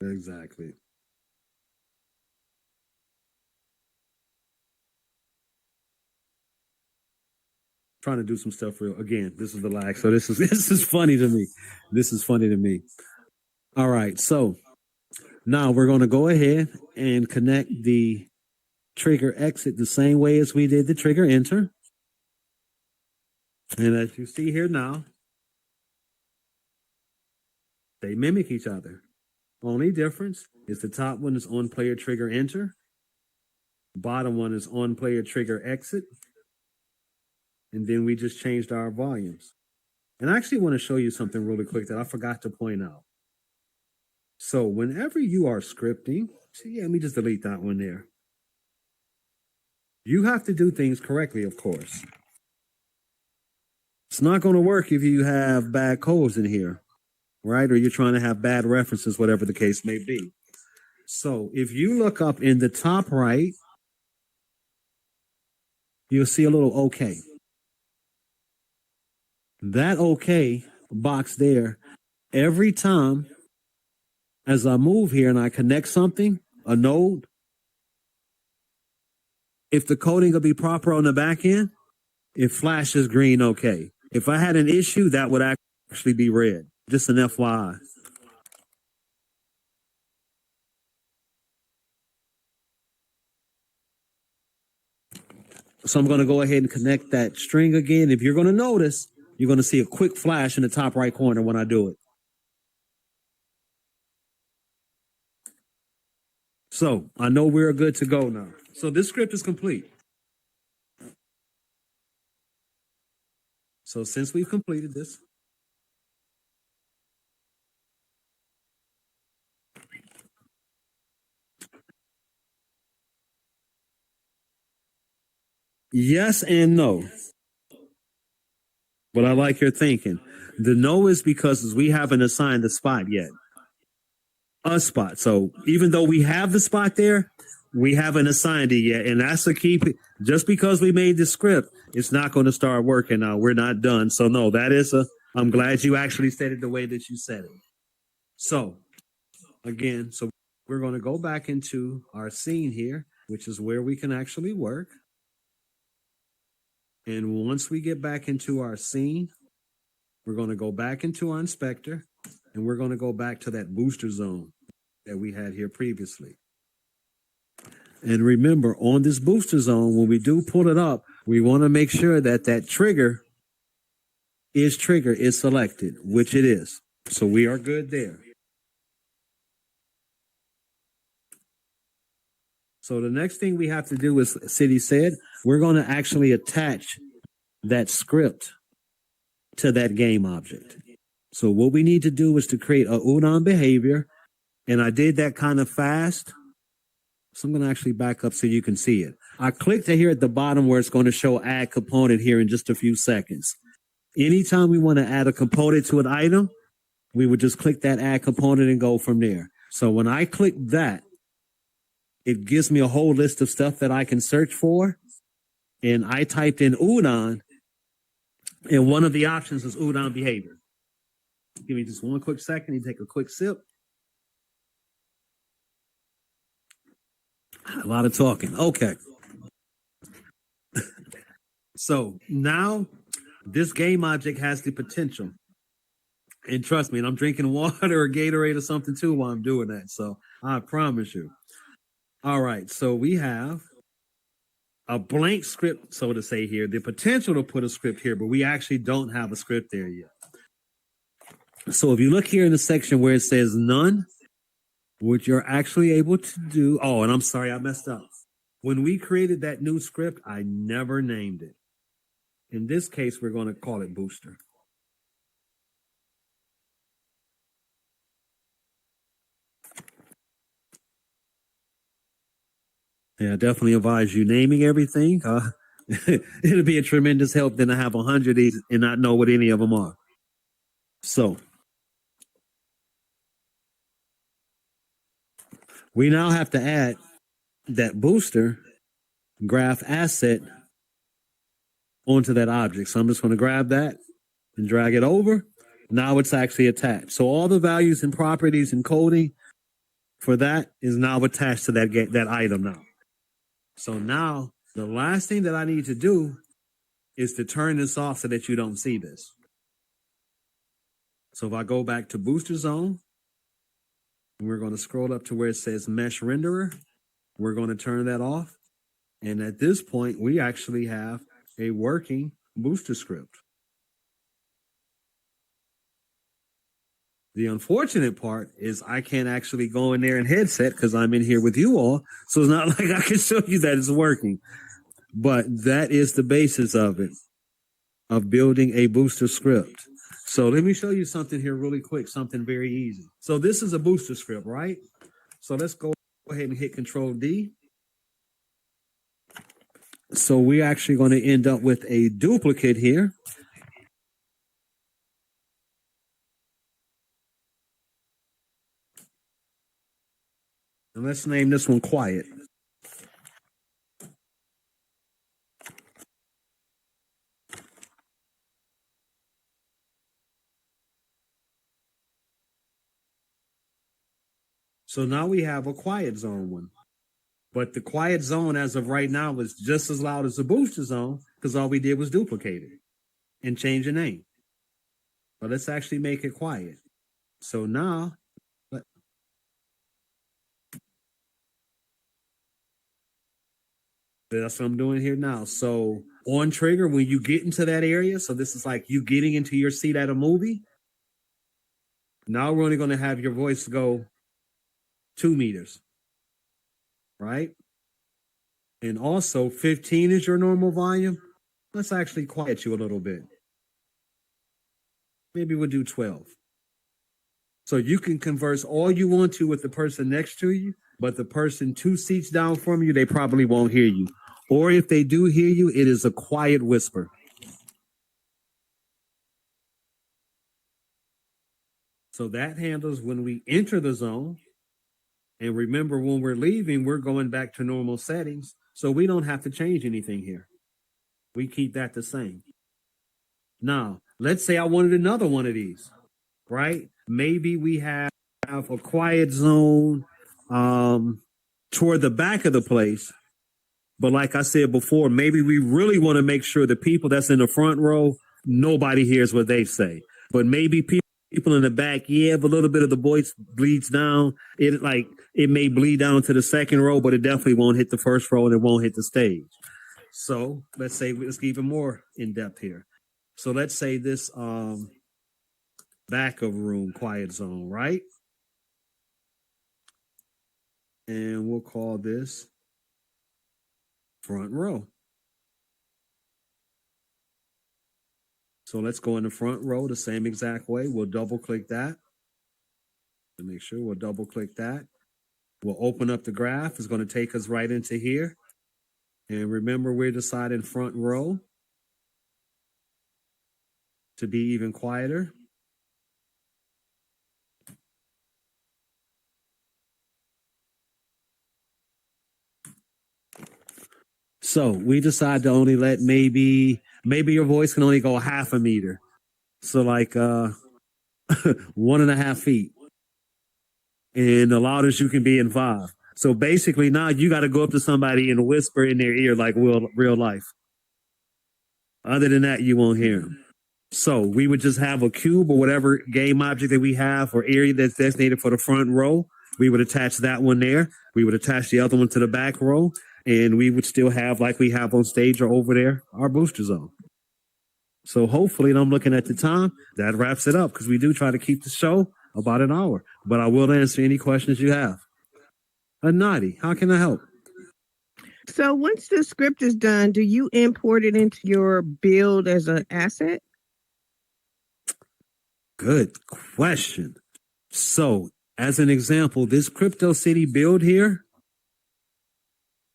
exactly. Trying to do some stuff real. Again, this is the lag. So this is this is funny to me. This is funny to me. All right. So now we're going to go ahead and connect the trigger exit the same way as we did the trigger enter. And as you see here now, they mimic each other. Only difference is the top one is on player trigger enter. Bottom one is on player trigger exit. And then we just changed our volumes. And I actually want to show you something really quick that I forgot to point out. So whenever you are scripting, let me just delete that one there. You have to do things correctly, of course. It's not going to work if you have bad codes in here, right? Or you're trying to have bad references, whatever the case may be. So if you look up in the top right, you'll see a little OK. That OK box there, every time as I move here and I connect something, a node, if the coding will be proper on the back end, it flashes green OK. If I had an issue, that would actually be red. Just an FYI. So I'm going to go ahead and connect that string again. If you're going to notice, you're going to see a quick flash in the top right corner when I do it. So I know we're good to go now. So this script is complete. So since we've completed this, yes and no. But I like your thinking. The no is because we haven't assigned the spot yet. A spot. So even though we have the spot there, we haven't assigned it yet. And that's the key. Just because we made the script, it's not going to start working now. We're not done. So no, that is I'm glad you actually said it the way that you said it. So again, so we're going to go back into our scene here, which is where we can actually work. And once we get back into our scene, we're going to go back into our inspector and we're going to go back to that booster zone that we had here previously. And remember, on this booster zone, when we do pull it up, we want to make sure that that trigger is selected, which it is. So we are good there. So the next thing we have to do, as City said, we're going to actually attach that script to that game object. So what we need to do is to create a Udon behavior. And I did that kind of fast. So I'm going to actually back up so you can see it. I clicked here at the bottom where it's going to show add component here in just a few seconds. Anytime we want to add a component to an item, we would just click that add component and go from there. So when I click that, it gives me a whole list of stuff that I can search for. And I typed in Udon, and one of the options is Udon behavior. Give me just one quick second. You take a quick sip. A lot of talking. Okay. So now this game object has the potential. And trust me, and I'm drinking water or Gatorade or something too while I'm doing that. So I promise you. All right. So we have a blank script, so to say here, the potential to put a script here, but we actually don't have a script there yet. So if you look here in the section where it says none, what you're actually able to do. Oh, and I'm sorry, I messed up. When we created that new script, I never named it. In this case, we're going to call it Booster. Yeah, definitely advise you naming everything. It'll be a tremendous help than to have 100 of these and not know what any of them are. So we now have to add that booster graph asset onto that object. So I'm just going to grab that and drag it over. Now it's actually attached. So all the values and properties and coding for that is now attached to that item now. So now the last thing that I need to do is to turn this off so that you don't see this. So if I go back to Booster Zone, we're going to scroll up to where it says Mesh Renderer. We're going to turn that off. And at this point, we actually have a working Booster script. The unfortunate part is I can't actually go in there in headset because I'm in here with you all. So it's not like I can show you that it's working. But that is the basis of it, of building a Booster script. So let me show you something here really quick, something very easy. So this is a Booster script, right? So let's go ahead and hit Control D. So we're actually going to end up with a duplicate here. And let's name this one Quiet. So now we have a Quiet Zone one. But the Quiet Zone as of right now is just as loud as the Booster Zone because all we did was duplicate it and change the name. But let's actually make it quiet. So now, that's what I'm doing here now. So on trigger, when you get into that area, so this is like you getting into your seat at a movie. Now we're only going to have your voice go 2 meters, right? And also 15 is your normal volume. Let's actually quiet you a little bit. Maybe we'll do 12. So you can converse all you want to with the person next to you, but the person 2 seats down from you, they probably won't hear you. Or if they do hear you, it is a quiet whisper. So that handles when we enter the zone. And remember, when we're leaving, we're going back to normal settings. So we don't have to change anything here. We keep that the same. Now, let's say I wanted another one of these, right? Maybe we have a quiet zone toward the back of the place. But like I said before, maybe we really want to make sure the people that's in the front row, nobody hears what they say. But maybe people in the back, yeah, if a little bit of the voice bleeds down, it may bleed down to the second row, but it definitely won't hit the first row and it won't hit the stage. So let's say, let's get even more in depth here. So let's say this back of room quiet zone, right? And we'll call this front row. So let's go in the front row the same exact way. We'll double click that to make sure. We'll double click that. We'll open up the graph. It's going to take us right into here. And remember, we're deciding front row to be even quieter. So we decide to only let maybe your voice can only go half a meter. So like 1.5 feet. And the loudest you can be in 5. So basically now you got to go up to somebody and whisper in their ear like real life. Other than that, you won't hear them. So we would just have a cube or whatever game object that we have or area that's designated for the front row. We would attach that one there. We would attach the other one to the back row. And we would still have, like we have on stage or over there, our booster zone. So hopefully, and I'm looking at the time, that wraps it up because we do try to keep the show about an hour. But I will answer any questions you have. Nadi, how can I help? So once the script is done, do you import it into your build as an asset? Good question. So, as an example, this Crypto City build here,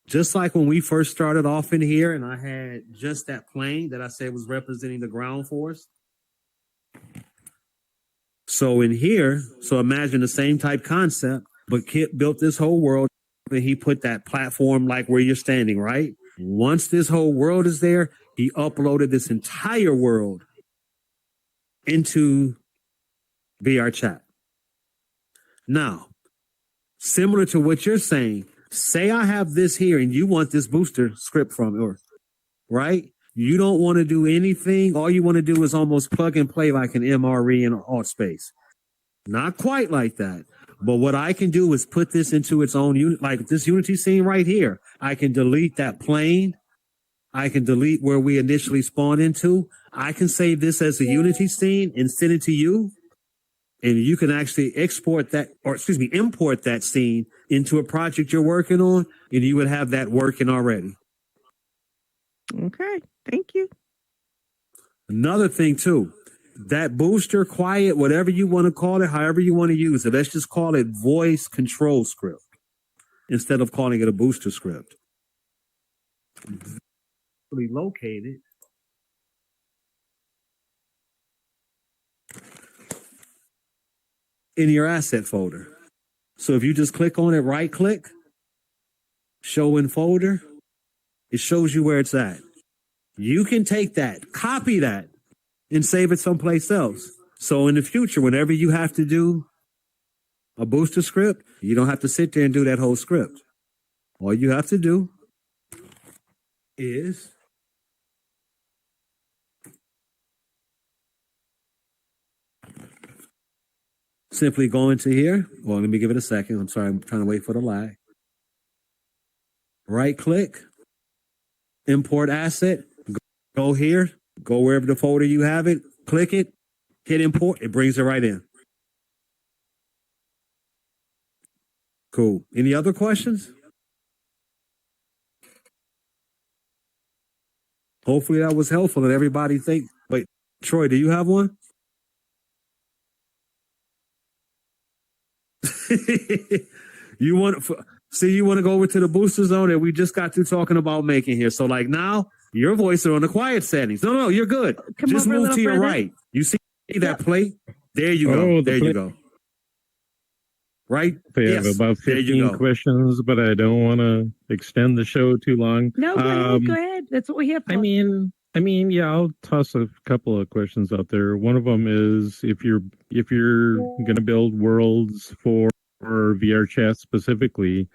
just like when we first started off in here and I had just that plane that I said was representing the ground force. So in here, so imagine the same type concept, but Kip built this whole world and he put that platform like where you're standing, right? Once this whole world is there, he uploaded this entire world into VR chat. Now, similar to what you're saying, say I have this here and you want this booster script from it, right? You don't want to do anything. All you want to do is almost plug and play like an MRE in alt space. Not quite like that. But what I can do is put this into its own unit, like this Unity scene right here. I can delete that plane. I can delete where we initially spawned into. I can save this as a Unity scene and send it to you. And you can actually import that scene into a project you're working on, and you would have that working already. Okay, thank you. Another thing too, that booster, quiet, whatever you want to call it, however you want to use it, let's just call it voice control script instead of calling it a booster script. Located in your asset folder. So if you just click on it, right click, show in folder, it shows you where it's at. You can take that, copy that, and save it someplace else. So in the future, whenever you have to do a booster script, you don't have to sit there and do that whole script. All you have to do is simply go into here. Well, let me give it a second. I'm sorry, I'm trying to wait for the lag. Right click, import asset, go here, go wherever the folder you have it, click it, hit import, it brings it right in. Cool. Any other questions? Hopefully that was helpful and everybody think. Wait, Troy, do you have one? You want to go over to the booster zone that we just got through talking about making here. So like now your voice are on the quiet settings. No, you're good. Just move to your right. You see that plate? There you go. There you go. Right? They have about 15 questions, but I don't want to extend the show too long. No, go ahead. That's what we have. I mean, yeah, I'll toss a couple of questions out there. One of them is if you're going to build worlds for VR chat specifically,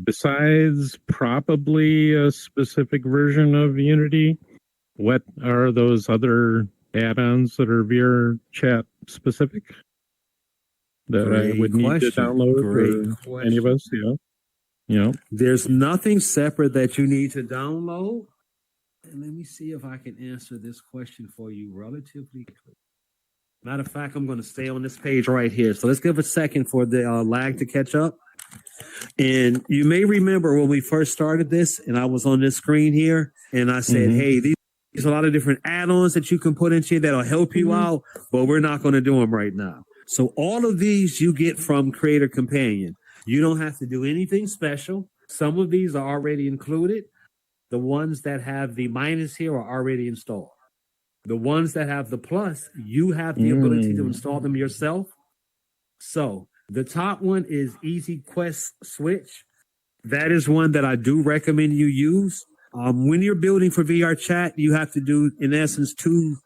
besides probably a specific version of Unity, what are those other add-ons that are VR chat specific that I would need to download for any of us? Yeah. There's nothing separate that you need to download. And let me see if I can answer this question for you relatively quickly. Matter of fact, I'm going to stay on this page right here. So let's give a second for the lag to catch up. And you may remember when we first started this and I was on this screen here and I said, hey, there's a lot of different add-ons that you can put into here that'll help you out, but we're not going to do them right now. So all of these you get from Creator Companion. You don't have to do anything special. Some of these are already included. The ones that have the minus here are already installed. The ones that have the plus, you have the ability to install them yourself. So the top one is Easy Quest Switch. That is one that I do recommend you use. When you're building for VR chat, you have to do, in essence, two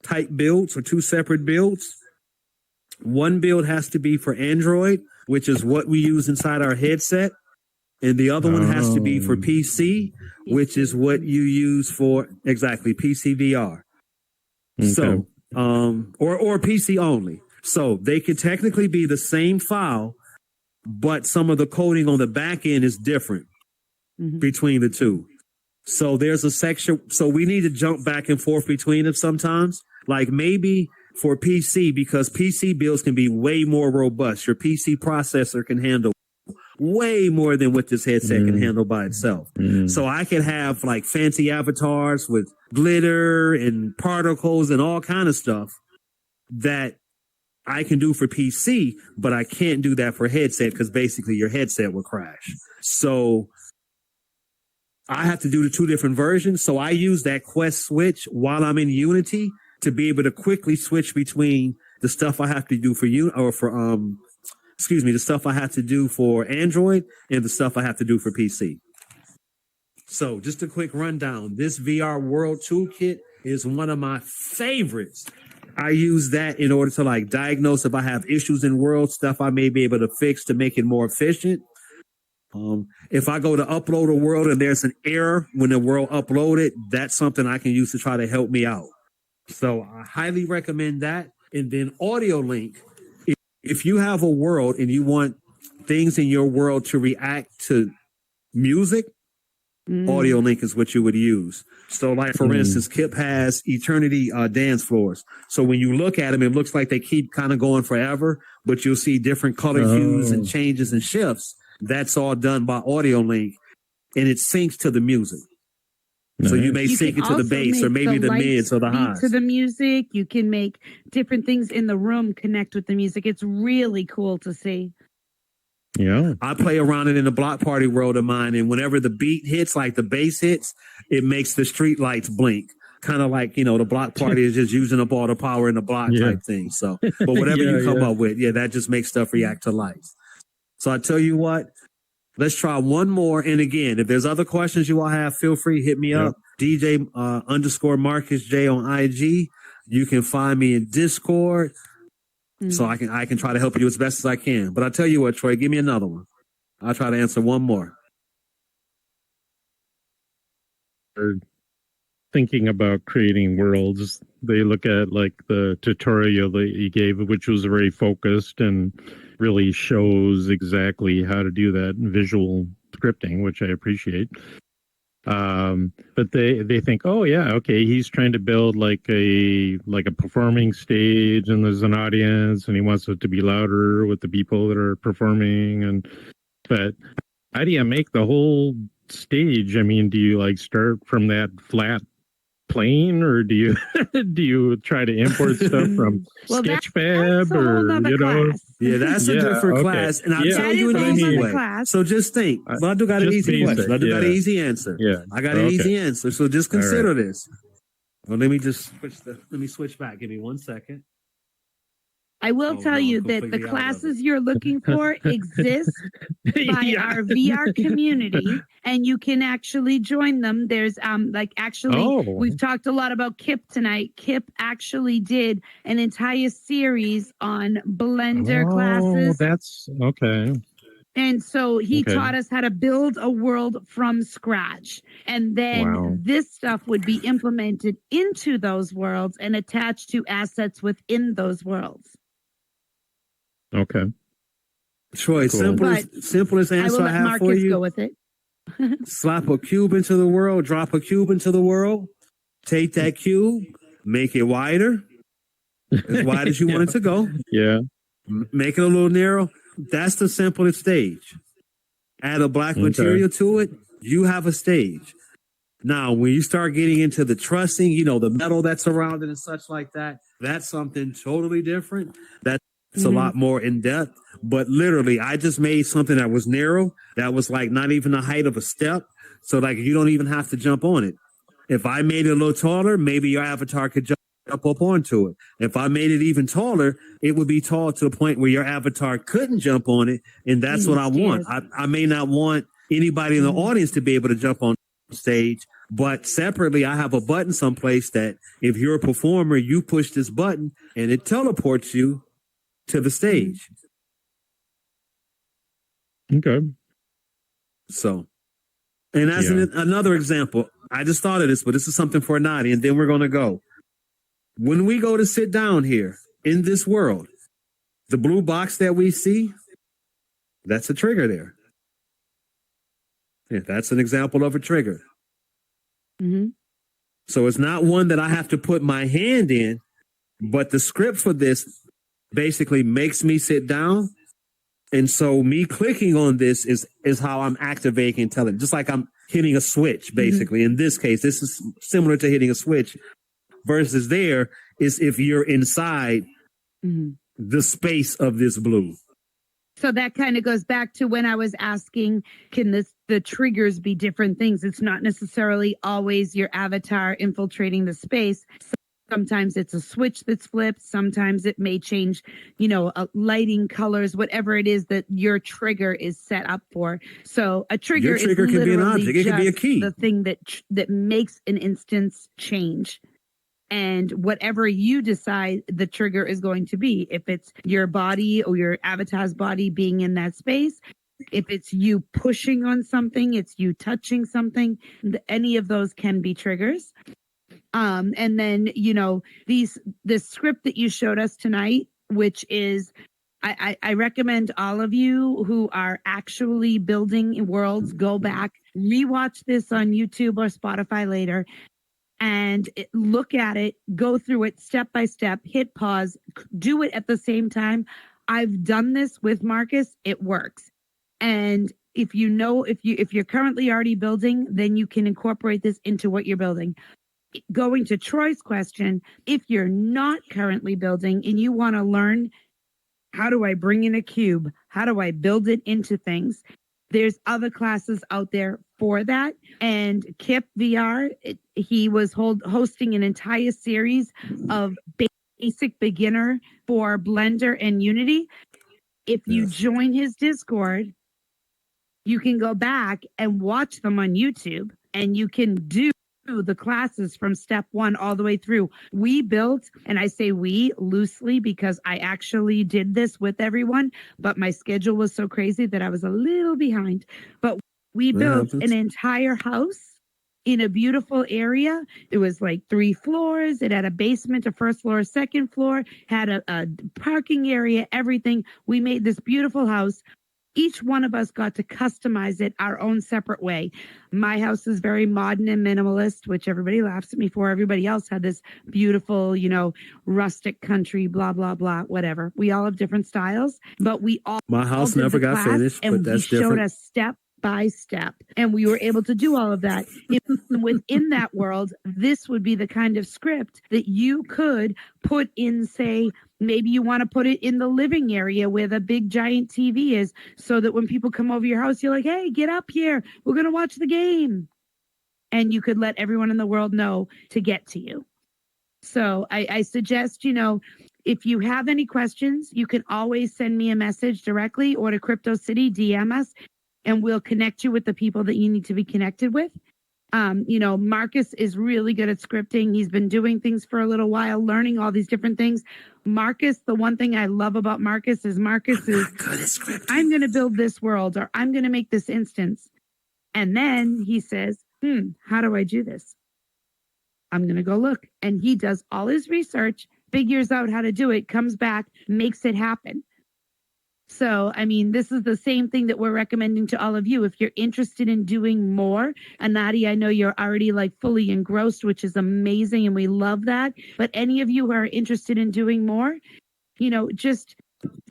type builds or two separate builds. One build has to be for Android, which is what we use inside our headset. and the other one has to be for PC, which is what you use for exactly PC VR. Okay. So, or PC only. So they could technically be the same file, but some of the coding on the back end is different between the two. So there's a section. So we need to jump back and forth between them sometimes. Like maybe for PC, because PC builds can be way more robust. Your PC processor can handle way more than what this headset can handle by itself. So I could have like fancy avatars with glitter and particles and all kind of stuff that I can do for PC, but I can't do that for headset because basically your headset will crash. So I have to do the two different versions. So I use that Quest switch while I'm in Unity to be able to quickly switch between the stuff I have to do for you or for the stuff I have to do for Android and the stuff I have to do for PC. So just a quick rundown. This VR World Toolkit is one of my favorites. I use that in order to like diagnose if I have issues in World, stuff I may be able to fix to make it more efficient. If I go to upload a world and there's an error when the world uploaded, that's something I can use to try to help me out. So I highly recommend that. And then Audio Link. If you have a world and you want things in your world to react to music, Audio Link is what you would use. So like, for instance, Kip has Eternity dance floors. So when you look at them, it looks like they keep kind of going forever, but you'll see different color hues and changes and shifts. That's all done by Audio Link, and it syncs to the music. So you may sync it to the bass or maybe the mids or the highs. To the music, you can make different things in the room connect with the music. It's really cool to see. Yeah. I play around it in the block party world of mine, and whenever the beat hits, like the bass hits, it makes the street lights blink. Kind of like, the block party is just using up all the power in the block type thing. So, but whatever you come up with, that just makes stuff react to lights. So I tell you what, let's try one more. And again, if there's other questions you all have, feel free, hit me up. DJ _ Marcus J on IG. You can find me in Discord. So I can try to help you as best as I can. But I tell you what, Troy, give me another one. I'll try to answer one more. Thinking about creating worlds, they look at like the tutorial that you gave, which was very focused and really shows exactly how to do that visual scripting, which I appreciate. But they think, oh yeah, okay, he's trying to build like a performing stage, and there's an audience, and he wants it to be louder with the people that are performing. But how do you make the whole stage? I mean, do you like start from that flat plane, or do you try to import stuff from Sketchfab, or class. Yeah, that's a different class, and I'll tell you an easy way. So just think. Ladu got an easy question. Ladu got an easy answer. Yeah, I got an easy answer. So just consider this. Well, let me switch back. Give me 1 second. I will tell you that the classes you're looking for exist by our VR community, and you can actually join them. There's we've talked a lot about Kip tonight. Kip actually did an entire series on Blender classes. That's okay. And so he taught us how to build a world from scratch. And then this stuff would be implemented into those worlds and attached to assets within those worlds. Okay. Troy, simplest answer I have for you. Go with it. Slap a cube into the world, drop a cube into the world, take that cube, make it wider, as wide as you want it to go. Yeah. Make it a little narrow. That's the simplest stage. Add a black material to it, you have a stage. Now, when you start getting into the trussing, the metal that's around it and such like that, that's something totally different. That's a lot more in depth. But literally, I just made something that was narrow, that was like not even the height of a step. So like you don't even have to jump on it. If I made it a little taller, maybe your avatar could jump up onto it. If I made it even taller, it would be tall to the point where your avatar couldn't jump on it. And that's what I want. I may not want anybody in the audience to be able to jump on stage, but separately, I have a button someplace that if you're a performer, you push this button and it teleports you to the stage. Okay. So, and as Yeah. another example, I just thought of this, but this is something for Nadi, and then we're going to go. When we go to sit down here in this world, the blue box that we see, that's a trigger there. Yeah, that's an example of a trigger. Mm-hmm. So it's not one that I have to put my hand in, but the script for this basically makes me sit down. And so me clicking on this is how I'm activating and telling, just like I'm hitting a switch, basically. In this case, this is similar to hitting a switch versus there is if you're inside the space of this blue. So that kind of goes back to when I was asking, can the triggers be different things? It's not necessarily always your avatar infiltrating the space. Sometimes it's a switch that's flipped. Sometimes it may change, lighting, colors, whatever it is that your trigger is set up for. So a trigger Your trigger is can be an literally object. It can be a key. the thing that makes an instance change. And whatever you decide the trigger is going to be, if it's your body or your avatar's body being in that space, if it's you pushing on something, it's you touching something, any of those can be triggers. And then, this script that you showed us tonight, which is, I recommend all of you who are actually building worlds, go back, rewatch this on YouTube or Spotify later, and look at it, go through it step by step, hit pause, do it at the same time. I've done this with Marcus. It works. And if you're currently already building, then you can incorporate this into what you're building. Going to Troy's question, if you're not currently building and you want to learn, how do I bring in a cube? How do I build it into things? There's other classes out there for that. And Kip VR, he was hosting an entire series of basic beginner for Blender and Unity. If you join his Discord, you can go back and watch them on YouTube, and you can do the classes from step 1 all the way through. We built, and I say we loosely because I actually did this with everyone, but my schedule was so crazy that I was a little behind. But we built an entire house in a beautiful area. It was like 3 floors. It had a basement, a first floor, a second floor, had a parking area, everything. We made this beautiful house. Each one of us got to customize it our own separate way. My house is very modern and minimalist, which everybody laughs at me for. Everybody else had this beautiful, rustic country, blah, blah, blah, whatever. We all have different styles, but we all My house never got finished, but that's different. Showed us step by step, and we were able to do all of that. Within that world, this would be the kind of script that you could put in, say, maybe you want to put it in the living area where the big giant TV is, so that when people come over your house, you're like, hey, get up here. We're going to watch the game. And you could let everyone in the world know to get to you. So I suggest, if you have any questions, you can always send me a message directly or to Crypto City, DM us, and we'll connect you with the people that you need to be connected with. Marcus is really good at scripting. He's been doing things for a little while, learning all these different things. Marcus, the one thing I love about Marcus is good at scripting. I'm going to build this world, or I'm going to make this instance. And then he says, how do I do this? I'm going to go look. And he does all his research, figures out how to do it, comes back, makes it happen. So, this is the same thing that we're recommending to all of you. If you're interested in doing more, and Nadia, I know you're already fully engrossed, which is amazing, and we love that. But any of you who are interested in doing more, just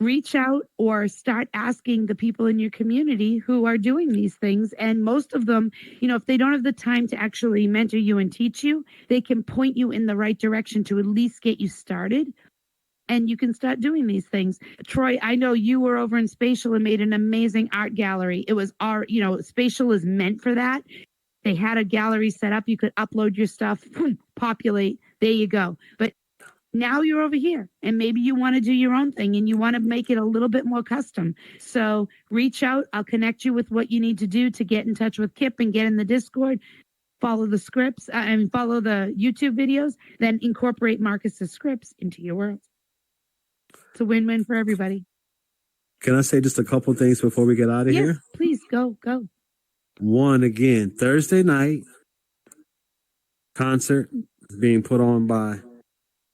reach out or start asking the people in your community who are doing these things. And most of them, if they don't have the time to actually mentor you and teach you, they can point you in the right direction to at least get you started. And you can start doing these things. Troy, I know you were over in Spatial and made an amazing art gallery. It was Spatial is meant for that. They had a gallery set up. You could upload your stuff, populate. There you go. But now you're over here, and maybe you want to do your own thing and you want to make it a little bit more custom. So reach out. I'll connect you with what you need to do to get in touch with Kip and get in the Discord. Follow the scripts and follow the YouTube videos. Then incorporate Marcus's scripts into your world. It's a win-win for everybody. Can I say just a couple things before we get out of here? Please, go. One again, Thursday night concert being put on by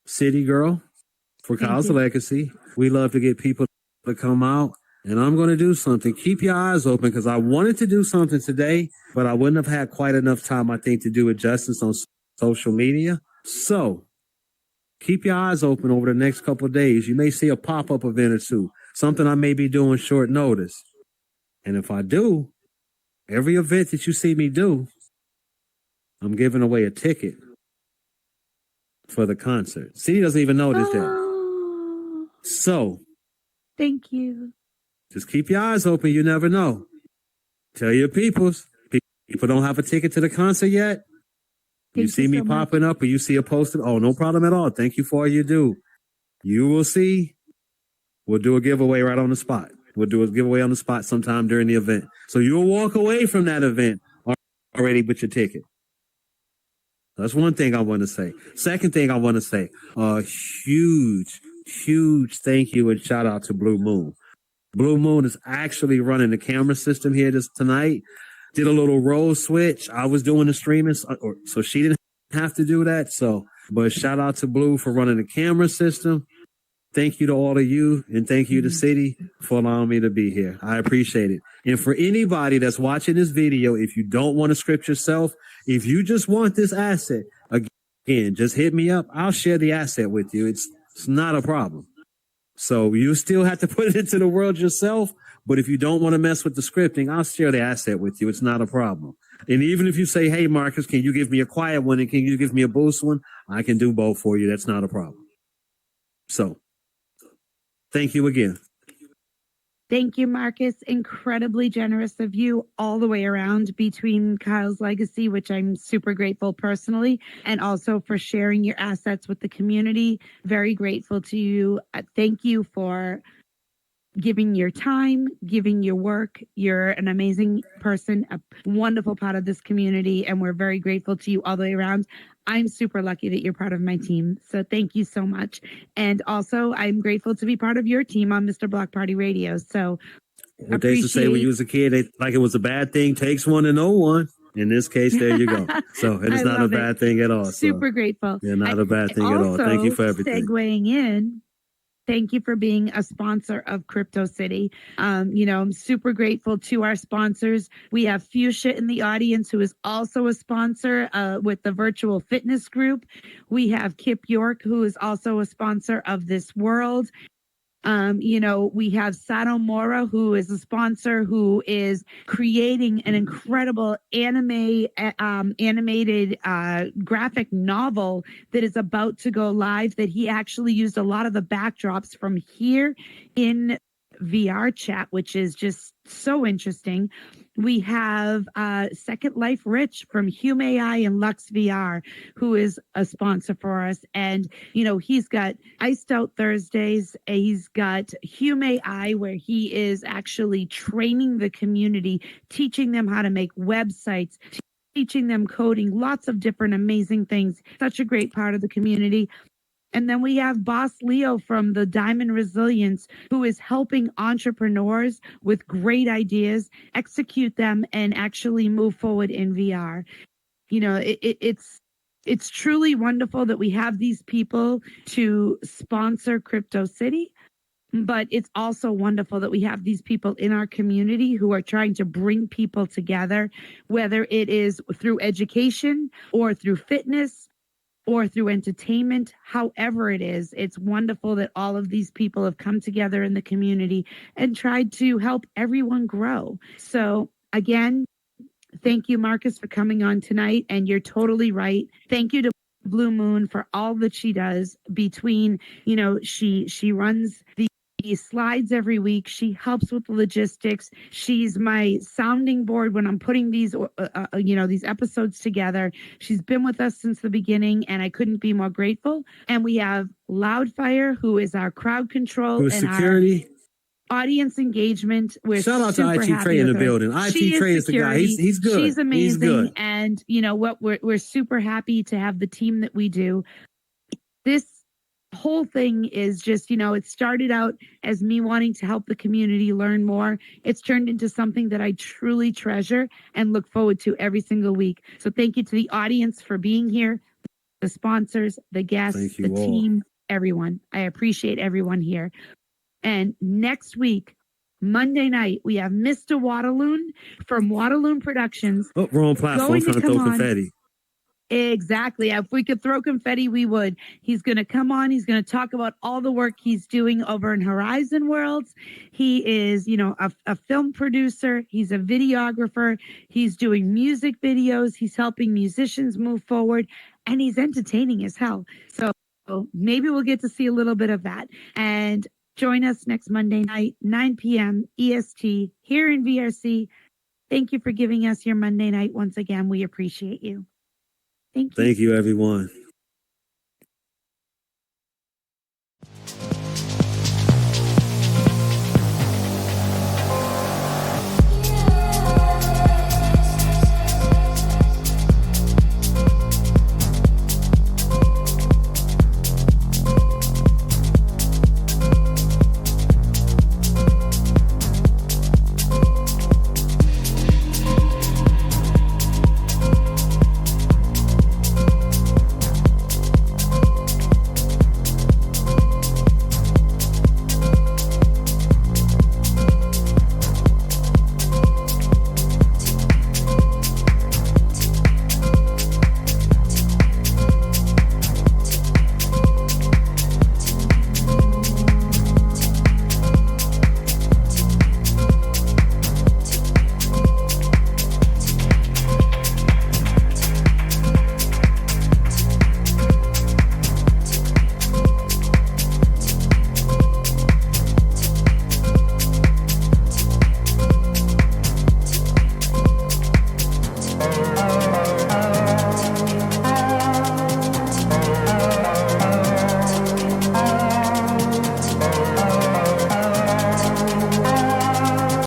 CityGirl for Thank Kyle's you. Legacy. We love to get people to come out, and I'm going to do something. Keep your eyes open because I wanted to do something today, but I wouldn't have had quite enough time, I think, to do it justice on social media. So keep your eyes open over the next couple of days. You may see a pop-up event or two, something I may be doing short notice. And if I do, every event that you see me do, I'm giving away a ticket for the concert. City doesn't even know this yet. Oh, So thank you. just keep your eyes open. You never know. Tell your peoples. People don't have a ticket to the concert yet. You Thank see you me so much. popping up or you see a poster. Oh, no problem at all. Thank you for all you do. You will see. We'll do a giveaway right on the spot. We'll do a giveaway on the spot sometime during the event. So you'll walk away from that event already with your ticket. That's one thing I want to say. Second thing I want to say, huge thank you and shout out to Blue Moon. Blue Moon is actually running the camera system here tonight. Did a little role switch. I was doing the streaming, so she didn't have to do that. But shout out to Blue for running the camera system. Thank you to all of you, and thank you to City for allowing me to be here. I appreciate it. And for anybody that's watching this video, if you don't want to script yourself, if you just want this asset, again, just hit me up. I'll share the asset with you. It's not a problem. So you still have to put it into the world yourself. But if you don't want to mess with the scripting, I'll share the asset with you. It's not a problem. And even if you say, hey, Marcus, can you give me a quiet one and can you give me a boost one? I can do both for you. That's not a problem. So thank you again. Thank you, Marcus. Incredibly generous of you all the way around between Kyle's Legacy, which I'm super grateful personally, and also for sharing your assets with the community. Very grateful to you. Thank you for giving your time, giving your work. You're an amazing person, a wonderful part of this community, and we're very grateful to you all the way around. I'm super lucky that you're part of my team. So thank you so much. And also, I'm grateful to be part of your team on Mr. Block Party Radio. So What they used to say when you was a kid, like it was a bad thing, takes one to know one. In this case, there you go. So it is not a bad thing at all. Super grateful. Yeah, not a bad thing at all. Thank you for everything. Segueing in, thank you for being a sponsor of Crypto City. I'm super grateful to our sponsors. We have Fuchsia in the audience, who is also a sponsor with the Virtual Fitness Group. We have Kip York, who is also a sponsor of This World. We have Sato Mora, who is a sponsor, who is creating an incredible animated graphic novel that is about to go live, that he actually used a lot of the backdrops from here in VR chat, which is just so interesting. We have Second Life Rich from Hume AI and Lux VR, who is a sponsor for us. And, he's got Iced Out Thursdays. He's got Hume AI, where he is actually training the community, teaching them how to make websites, teaching them coding, lots of different amazing things. Such a great part of the community. And then we have Boss Leo from the Diamond Resilience, who is helping entrepreneurs with great ideas, execute them, and actually move forward in VR. It's truly wonderful that we have these people to sponsor Crypto City. But it's also wonderful that we have these people in our community who are trying to bring people together, whether it is through education or through fitness or through entertainment, however it is. It's wonderful that all of these people have come together in the community and tried to help everyone grow. So again, thank you, Marcus, for coming on tonight. And you're totally right. Thank you to Blue Moon for all that she does between, she runs the slides every week. She helps with the logistics. She's my sounding board when I'm putting these episodes together. She's been with us since the beginning, and I couldn't be more grateful. And we have Loudfire, who is our crowd control and security, our audience engagement. Shout out to IT Trey in the building. IT Trey is the guy. He's good. She's amazing. He's good. And you know what? We're super happy to have the team that we do. This whole thing is just, it started out as me wanting to help the community learn more. It's turned into something that I truly treasure and look forward to every single week. So thank you to the audience for being here, the sponsors, the guests, the team, everyone. I appreciate everyone here. And next week, Monday night, we have Mr. Waterloon from Waterloon Productions. Oh, wrong platform, trying to throw confetti. Exactly. If we could throw confetti, we would. He's going to come on. He's going to talk about all the work he's doing over in Horizon Worlds. He is, a film producer. He's a videographer. He's doing music videos. He's helping musicians move forward, and he's entertaining as hell. So maybe we'll get to see a little bit of that. And join us next Monday night, 9 p.m. EST here in VRC. Thank you for giving us your Monday night once again. We appreciate you. Thank you. Thank you, everyone.